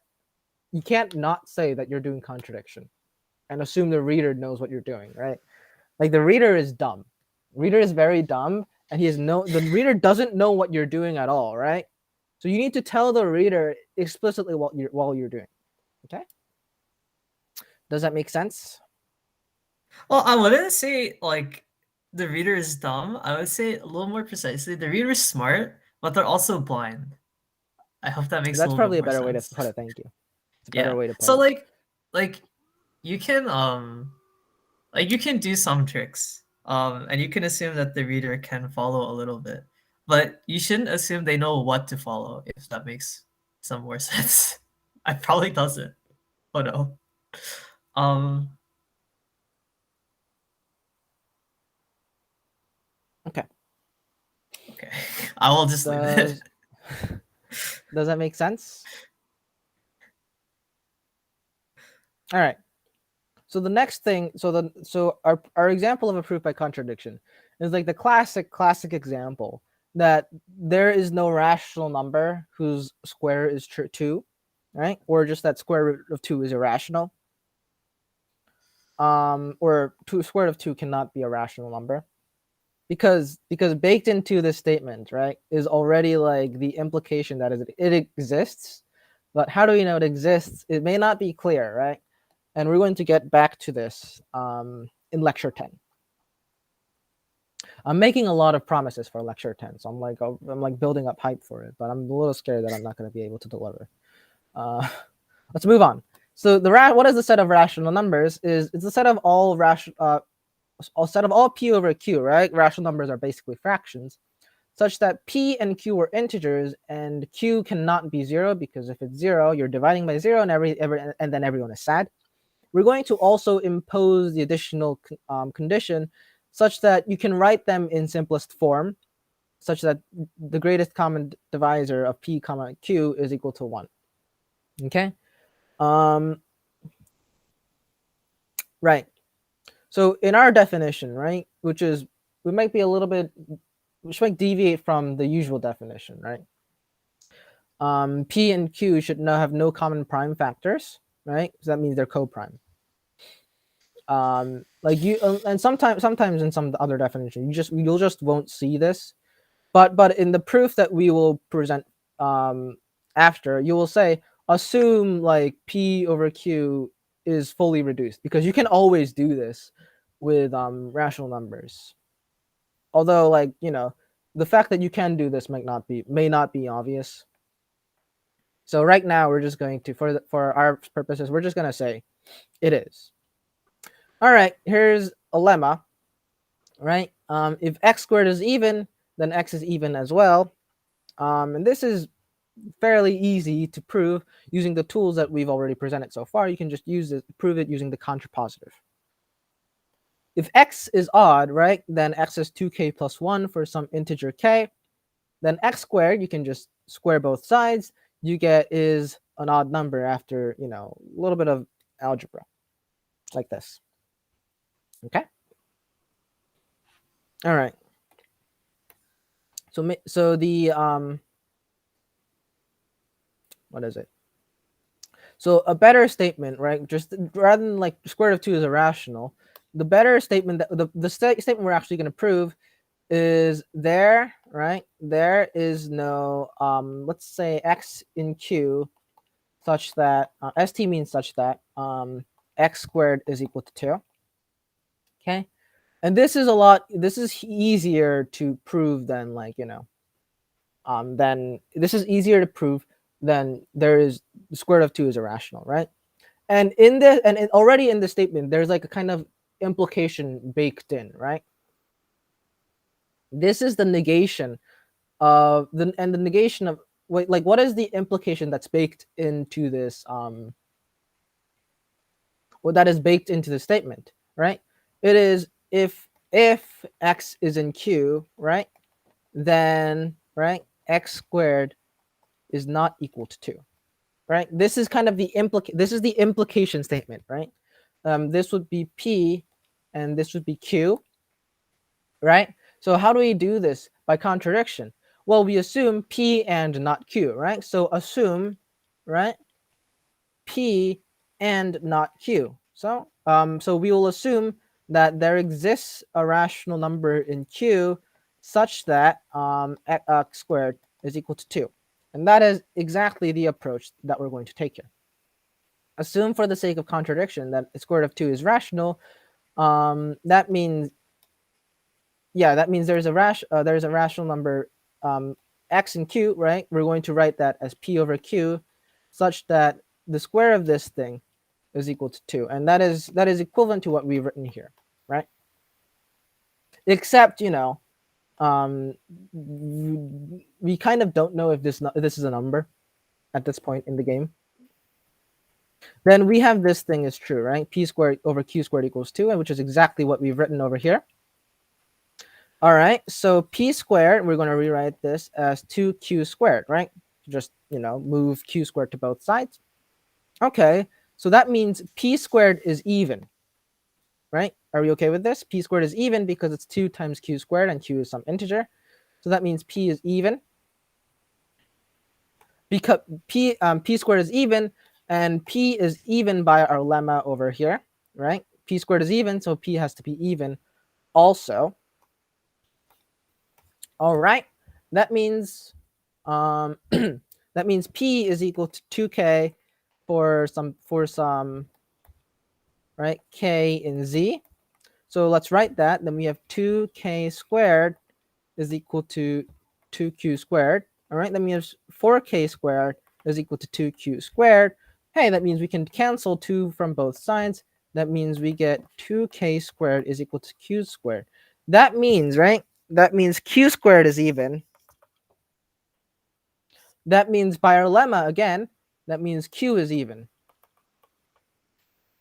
you can't not say that you're doing contradiction and assume the reader knows what you're doing, right? Like the reader is dumb. Reader is very dumb, and the reader doesn't know what you're doing at all, right? So you need to tell the reader explicitly what you're doing. Okay? Does that make sense? Well, I wouldn't say like the reader is dumb. I would say a little more precisely, the reader is smart, but they're also blind. I hope that makes a That's little bit probably a more better way to sense. put it. Thank you. It's a better Yeah. way to put So it. like you can like you can do some tricks. And you can assume that the reader can follow a little bit. But you shouldn't assume they know what to follow, if that makes some more sense. I probably doesn't. Oh no. Um Okay. okay. I will just leave it. Does does that make sense? All right. So the next thing, our example of a proof by contradiction is like the classic example that there is no rational number whose square is 2, right? Or just that square root of 2 is irrational. Or square root of 2 cannot be a rational number because baked into this statement, right, is already like the implication that it exists. But how do we know it exists? It may not be clear, right? And we're going to get back to this in lecture 10. I'm making a lot of promises for lecture 10, so I'm like building up hype for it, but I'm a little scared that I'm not going to be able to deliver. Let's move on. So what is the set of rational numbers? It's the set of all p over q, right? Rational numbers are basically fractions, such that p and q are integers, and q cannot be 0 because if it's 0, you're dividing by 0, and then everyone is sad. We're going to also impose the additional condition such that you can write them in simplest form, such that the greatest common divisor of p comma q is equal to 1. Okay? Right. So in our definition, right, which might deviate from the usual definition, right? P and Q should have no common prime factors, right? So that means they're co-prime. Like and sometimes in some other definition, you'll just won't see this, but in the proof that we will present after, you will say assume like P over Q is fully reduced, because you can always do this. with rational numbers. Although, like, the fact that you can do this may not be obvious. So right now we're just going to, for our purposes, we're just gonna say it is. All right, here's a lemma, right? If x squared is even, then x is even as well. And this is fairly easy to prove using the tools that we've already presented so far. You can just prove it using the contrapositive. If x is odd, right, then x is 2k plus 1 for some integer k. Then x squared, you can just square both sides. You get is an odd number after, a little bit of algebra, like this. Okay? All right. So the, what is it? So a better statement, right? Just rather than like square root of 2 is irrational, the better statement, the statement we're actually going to prove is there, right? There is no, let's say x in q such that, st means such that x squared is equal to 2. Okay? And this is easier to prove than like, this is easier to prove than there is the square root of 2 is irrational, right? And already in the statement, there's like a kind of implication baked in, right? This is the negation of the negation of what is the implication that's baked into this that is baked into the statement, right? It is if x is in q, right, then x squared is not equal to 2, right? This is kind of the implication statement, right? This would be p and this would be q, right? So how do we do this by contradiction? Well, we assume p and not q, right? So assume, right, p and not q. So so we will assume that there exists a rational number in q such that x squared is equal to 2. And that is exactly the approach that we're going to take here. Assume for the sake of contradiction that the square root of 2 is rational. That means there's a rational number x and q, right? We're going to write that as p over q such that the square of this thing is equal to 2. And that is equivalent to what we've written here, right? Except, we kind of don't know if this is a number at this point in the game. Then we have this thing is true, right? P squared over q squared equals 2, which is exactly what we've written over here. All right, so p squared, we're going to rewrite this as 2q squared, right? Just, move q squared to both sides. Okay, so that means p squared is even, right? Are we okay with this? P squared is even because it's 2 times q squared and q is some integer. So that means p is even. Because p squared is even, and p is even by our lemma over here, right? P squared is even, so p has to be even also. All right, that means that means p is equal to 2k for some right k in z. So let's write that. Then we have 2k squared is equal to 2q squared. All right, that means 4k squared is equal to 2q squared. Hey, that means we can cancel 2 from both sides. That means we get 2k squared is equal to q squared. That means, right? That means q squared is even. That means by our lemma, again, that means q is even.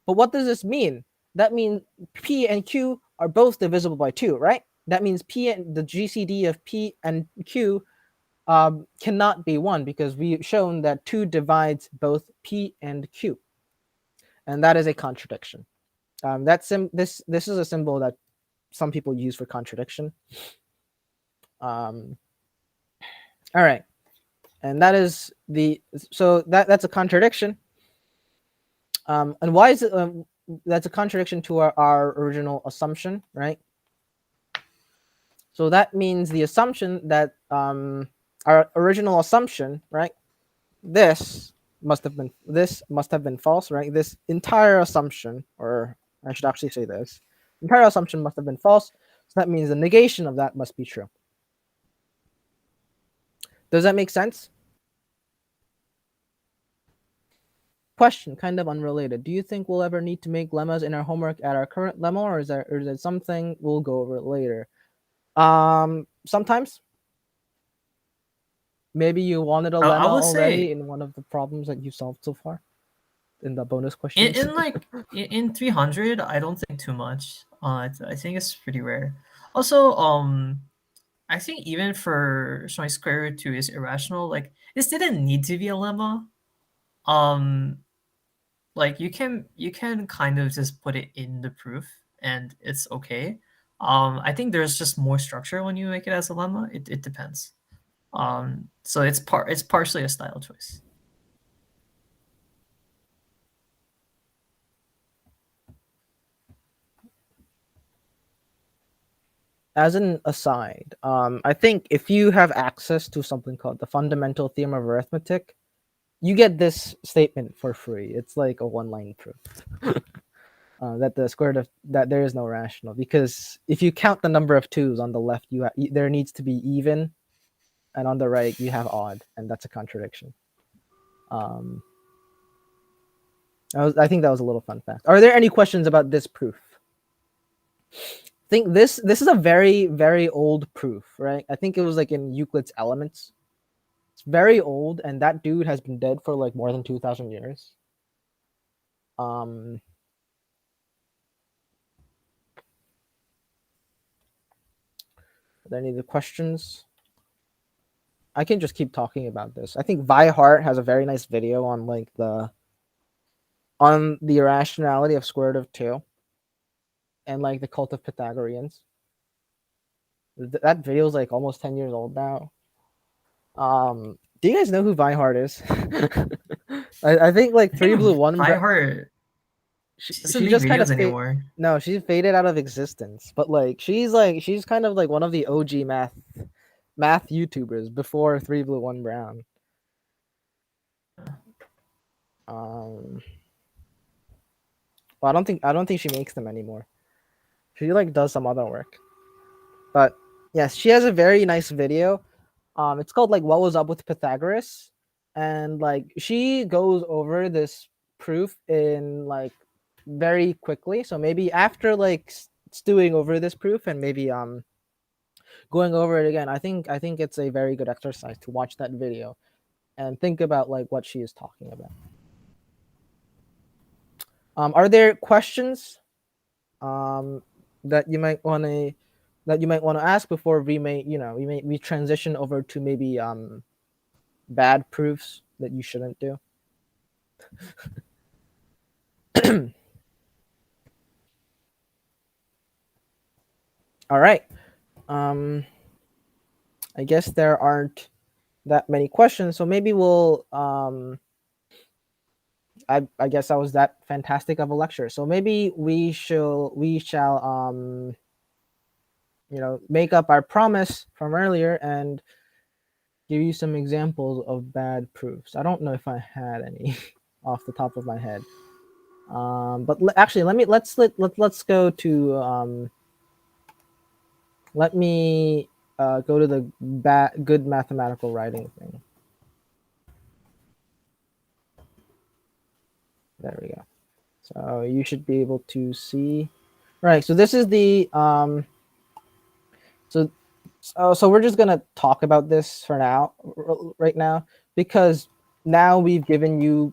But what does this mean? That means p and q are both divisible by 2, right? That means p and the GCD of p and q cannot be 1 because we've shown that 2 divides both p and q. And that is a contradiction. This is a symbol that some people use for contradiction. All right. And that is that's a contradiction. And why is it that's a contradiction to our original assumption, right? So that means the assumption that our original assumption, right? This must have been false, right? This entire assumption, or I should actually say this. entire assumption must have been false. So that means the negation of that must be true. Does that make sense? Question, kind of unrelated. Do you think we'll ever need to make lemmas in our homework at our current lemma, or is that something we'll go over later? Sometimes. Maybe you wanted a I lemma would already say in one of the problems that you solved so far in the bonus in, questions. in like in 300, I don't think too much. I think it's pretty rare. Also, I think even for showing square root 2 is irrational, like this didn't need to be a lemma. Um, like you can kind of just put it in the proof and it's okay. I think there's just more structure when you make it as a lemma. It depends. So it's partially a style choice. As an aside, I think if you have access to something called the fundamental theorem of arithmetic, you get this statement for free. It's like a one-line proof that the square root of that there is no rational, because if you count the number of twos on the left, there needs to be even, and on the right you have odd, and that's a contradiction. Um, I think that was a little fun fact. Are there any questions about this proof? Think this is a very, very old proof, right? I think it was like in Euclid's Elements. It's very old, and that dude has been dead for like more than 2,000 years. Are there any other questions? I can just keep talking about this. I think Vi Hart has a very nice video on like on the irrationality of square root of 2 and like the cult of Pythagoreans. That video is like almost 10 years old now. Do you guys know who Vi Hart is? I think like I Three think Blue One. Fireheart doesn't She make just kind of videos anymore. no, she's faded out of existence. But like she's kind of like one of the OG math YouTubers before Three Blue One Brown. Um, well, I don't think she makes them anymore. She like does some other work. But yes, she has a very nice video. It's called like "What Was Up with Pythagoras," and like she goes over this proof in like very quickly. So maybe after like stewing over this proof and maybe going over it again, I think it's a very good exercise to watch that video and think about like what she is talking about. Are there questions um, that you might want to ask before we transition over to maybe bad proofs that you shouldn't do? All right. I guess there aren't that many questions, so maybe we'll I guess that was that fantastic of a lecture. So maybe we shall make up our promise from earlier and give you some examples of bad proofs. I don't know if I had any off the top of my head. But actually, let's go to let me go to the good mathematical writing thing. There we go. So you should be able to see. Right. So this is the so we're just gonna talk about this for now, right now, because now we've given you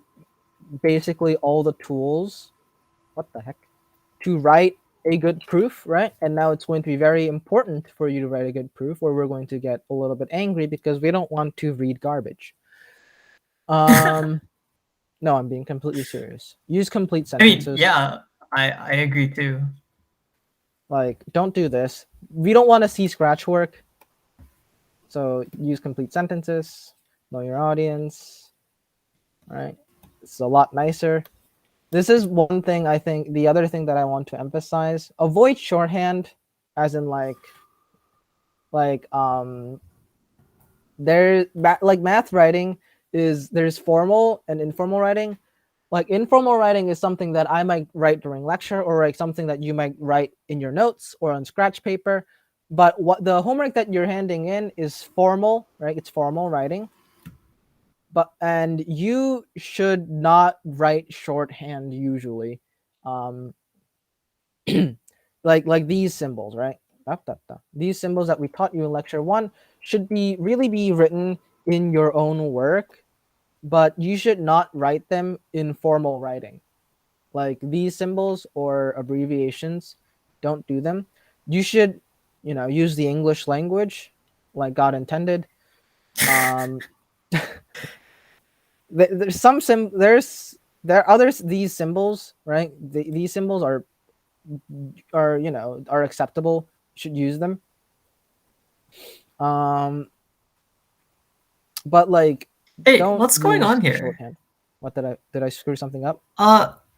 basically all the tools. What the heck? To write a good proof, right? And now it's going to be very important for you to write a good proof, or we're going to get a little bit angry because we don't want to read garbage. No, I'm being completely serious. Use complete I mean, sentences. yeah, I agree too. Like, don't do this. We don't want to see scratch work. So use complete sentences. Know your audience. Right? It's a lot nicer. This is one thing I think. The other thing that I want to emphasize: avoid shorthand, as in like like math writing is there's formal and informal writing. Like informal writing is something that I might write during lecture, or like something that you might write in your notes or on scratch paper. But what the homework that you're handing in is formal, right? It's formal writing. But and you should not write shorthand usually. Um, like these symbols, right? These symbols that we taught you in lecture 1 should be really be written in your own work, but you should not write them in formal writing. Like these symbols or abbreviations, don't do them. You should, use the English language like God intended. Um, there's some there are others, these symbols, right? These symbols are acceptable. You should use them. Um, but like, Hey, don't what's going use on here? shorthand. What did I screw something up?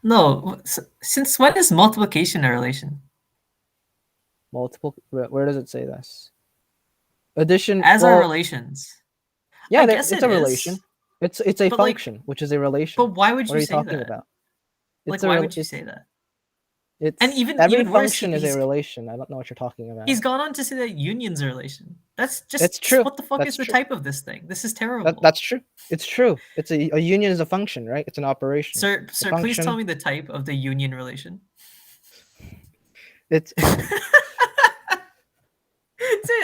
No. Since when is multiplication a relation? Multiple. Where does it say this? Addition. As are Well, relations. yeah, I guess it's it a is, relation. It's a but like, function, which is a relation. but why would What you are you say talking that? about? Like, It's why would you say that? And it's even every even worse, function is a relation. I don't know what you're talking about. he's gone on to say that union's a relation. That's It's just true. what the fuck is That's the true. type of this thing? This is terrible. That's true. It's true. It's a union is a function, right? It's an operation. The Sir, please tell function. me the type of the union relation. It's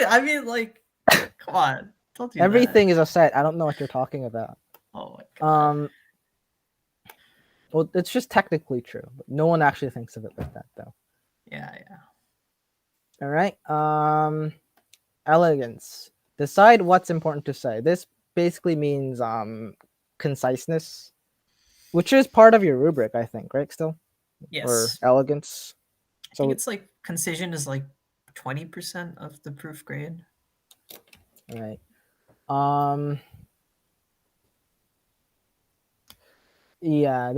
I mean, like, come on, don't do that. everything is a set. I don't know what you're talking about. Oh my god. Um. Well, it's just technically true, but no one actually thinks of it like that, though. Yeah, yeah. All right. Elegance. Decide what's important to say. This basically means conciseness, which is part of your rubric, I think, right? Still, or Yes. elegance. I think So, it's like concision is like 20% of the proof grade. all right. Um. Yeah.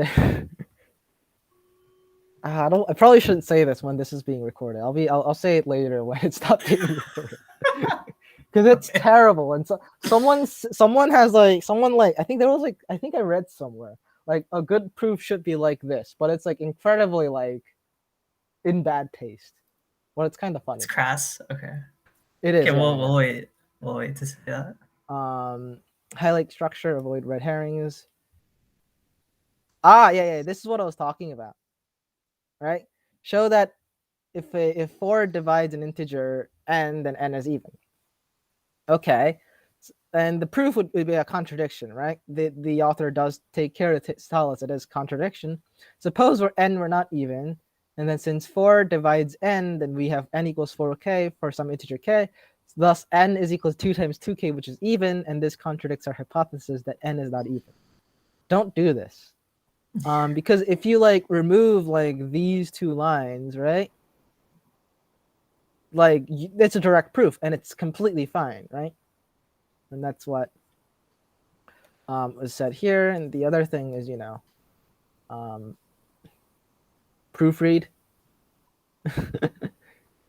I don't. I probably shouldn't say this when this is being recorded. I'll say it later when it's not being recorded. Because it's Okay. terrible, and so someone has someone I think there was I think I read somewhere like a good proof should be like this, but it's like incredibly in bad taste. Well, it's kind of funny It's though. crass. Okay. It Okay, is, yeah, we'll yeah, wait. We'll wait to see that. yeah. Highlight structure, avoid red herrings. Yeah, yeah. This is what I was talking about, right? Show that if 4 divides an integer n, then n is even. Okay, and the proof would be a contradiction, right? The author does take care to tell us it is contradiction. Suppose n were not even, and then since 4 divides n, then we have n equals 4k for some integer k. Thus, n is equal to 2 times 2k, which is even, and this contradicts our hypothesis that n is not even. Don't do this, because if you remove these 2 lines, right? It's a direct proof, and it's completely fine, right? And that's what was said here. And the other thing is, proofread.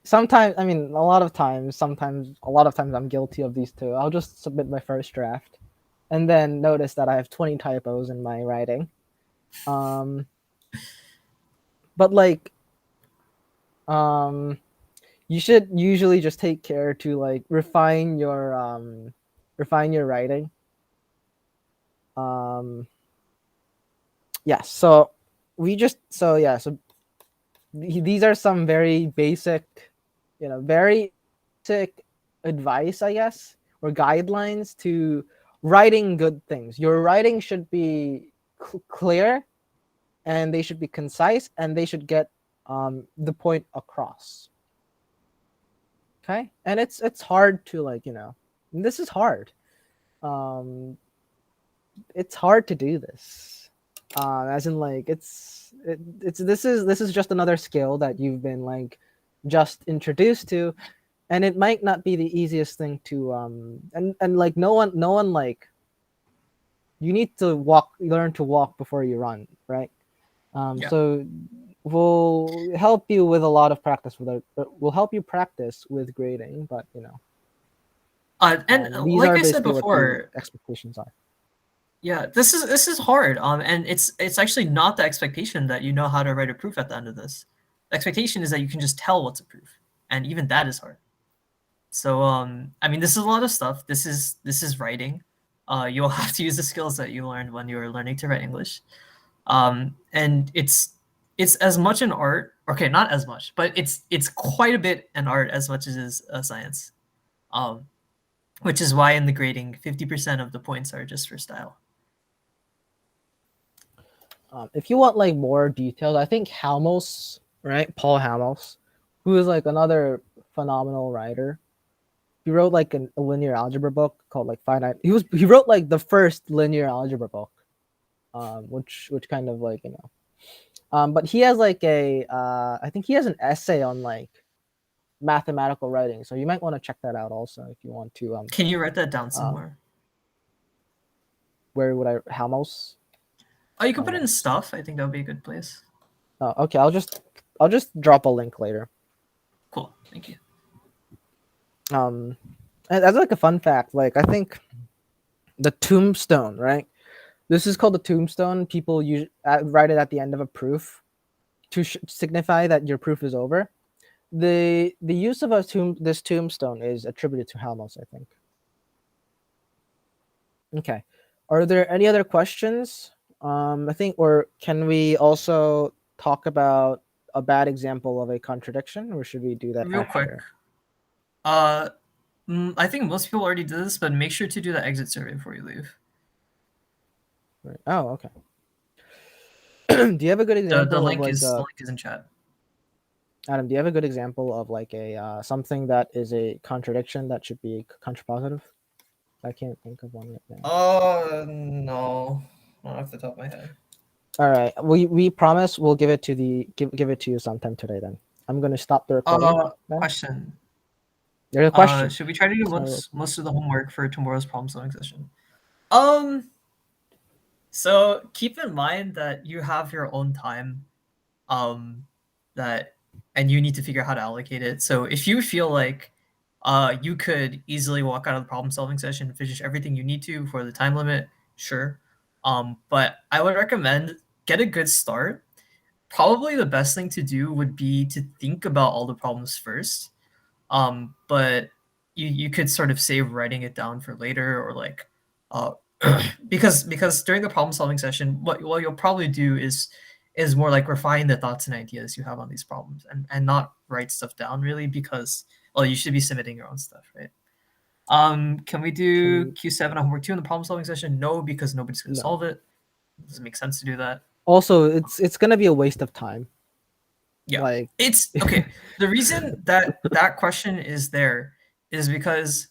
Sometimes, I mean, a lot of times I'm guilty of these too. I'll just submit my first draft and then notice that I have 20 typos in my writing. But you should usually just take care to refine your writing. Yeah, so these are some very basic, very basic advice, I guess, or guidelines to writing good things. Your writing should be clear, and they should be concise, and they should get the point across. Okay, and it's hard to this is hard. It's hard to do this. As in this is just another skill that you've been just introduced to, and it might not be the easiest thing to and no one you need to learn to walk before you run, right? Yeah. So we'll help you with a lot of practice we'll help you practice with grading, but And these like are I said basically what the before, expectations are. Yeah, this is hard. And it's actually not the expectation that you know how to write a proof at the end of this. The expectation is that you can just tell what's a proof, and even that is hard. So I mean, this is a lot of stuff. This is writing. You'll have to use the skills that you learned when you were learning to write English. And it's as much an art. Okay, not as much, but it's quite a bit an art as much as it is a science. Um, which is why in the grading, 50% of the points are just for style. If you want like more details, I think Halmos, right? Paul Halmos, who is like another phenomenal writer. He wrote like a linear algebra book called like Finite. He wrote like the first linear algebra book, which kind of like but he has like I think he has an essay on like mathematical writing, so you might want to check that out also if you want to. Can you write that down Uh, somewhere? where would I Halmos? Oh, you can put it in Halmos. stuff. I think that would be a good place. Oh, okay. I'll just drop a link later. Cool. Thank you. As like a fun fact, like I think the tombstone, right? This is called the tombstone. People write it at the end of a proof to signify that your proof is over. The use of this tombstone is attributed to Halmos, I think. Okay. Are there any other questions? I think, or can we also talk about a bad example of a contradiction, or should we do that Real quick. after? Uh, I think most people already did this, but make sure to do the exit survey before you leave. Right. Oh, okay. Do you have a good The example of link like is the link is in chat. Adam? Do you have a good example of like a something that is a contradiction that should be contrapositive? I can't think of one right now. No, not off the top of my head. All right, we promise we'll give it to you sometime today. Then I'm gonna stop the recording. Then Question. there's a question. Should we try to do So most of the homework for tomorrow's problem solving session? Um, so keep in mind that you have your own time, um, that and you need to figure out how to allocate it. So if you feel like you could easily walk out of the problem solving session and finish everything you need to for the time limit, sure. But I would recommend get a good start. Probably the best thing to do would be to think about all the problems first. But you could sort of save writing it down for later, or like uh because during the problem solving session, what you'll probably do is more like refine the thoughts and ideas you have on these problems, and not write stuff down really, because well, you should be submitting your own stuff, right? Can we do can Q7 on homework 2 in the problem solving session? No, because nobody's going to no. solve it. It doesn't make sense to do that. Also, it's gonna be a waste of time. Yeah. Like It's okay. The reason that that question is there is because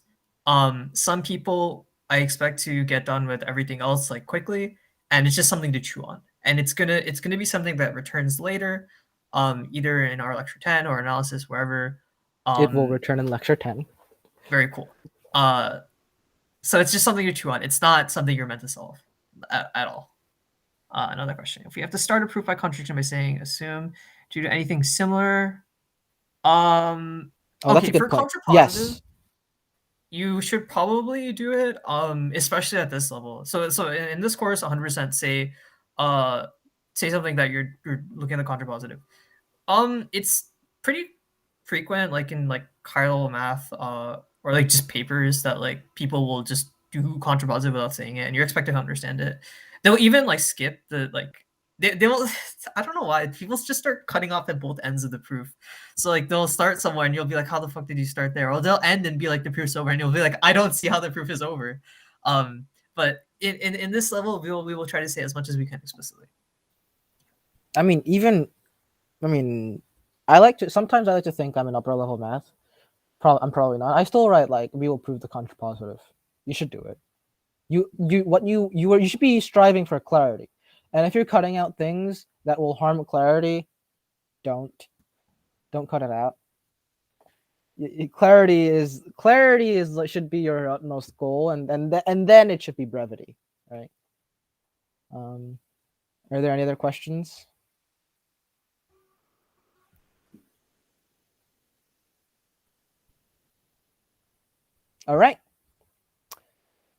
some people I expect to get done with everything else like quickly, and it's just something to chew on. And it's gonna be something that returns later, either in our lecture 10 or analysis, wherever. it will Um return in lecture 10. Very cool. Uh so it's just something to chew on. It's not something you're meant to solve at all. Another question. If we have to start a proof by contradiction by saying assume due to anything similar. Um, Oh, that's a okay, good for point. contrapositive, Yes. you should probably do it, especially at this level. So in this course, 100% uh, say something that you're looking at the contrapositive. It's pretty frequent, like in like higher level math, or like just papers that like people will just do contrapositive without saying it, and you're expected to understand it. They'll even like skip the like they will. I don't know why people just start cutting off at both ends of the proof. So like they'll start somewhere and you'll be like, how the fuck did you start there? Or they'll end and be like, the proof's over, and you'll be like, I don't see how the proof is over. But in this level, we will try to say as much as we can explicitly. I mean, even I mean, I like to think I'm in upper level math. I'm probably not. I still write like we will prove the contrapositive. You should do it. You should be striving for clarity, and if you're cutting out things that will harm clarity, don't cut it out. Clarity is should be your utmost goal, and then it should be brevity, right? Um, are there any other questions? All right.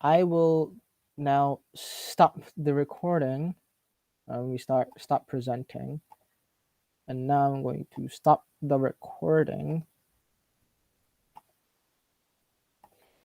I will now stop the recording. We stop presenting, and now I'm going to stop the recording.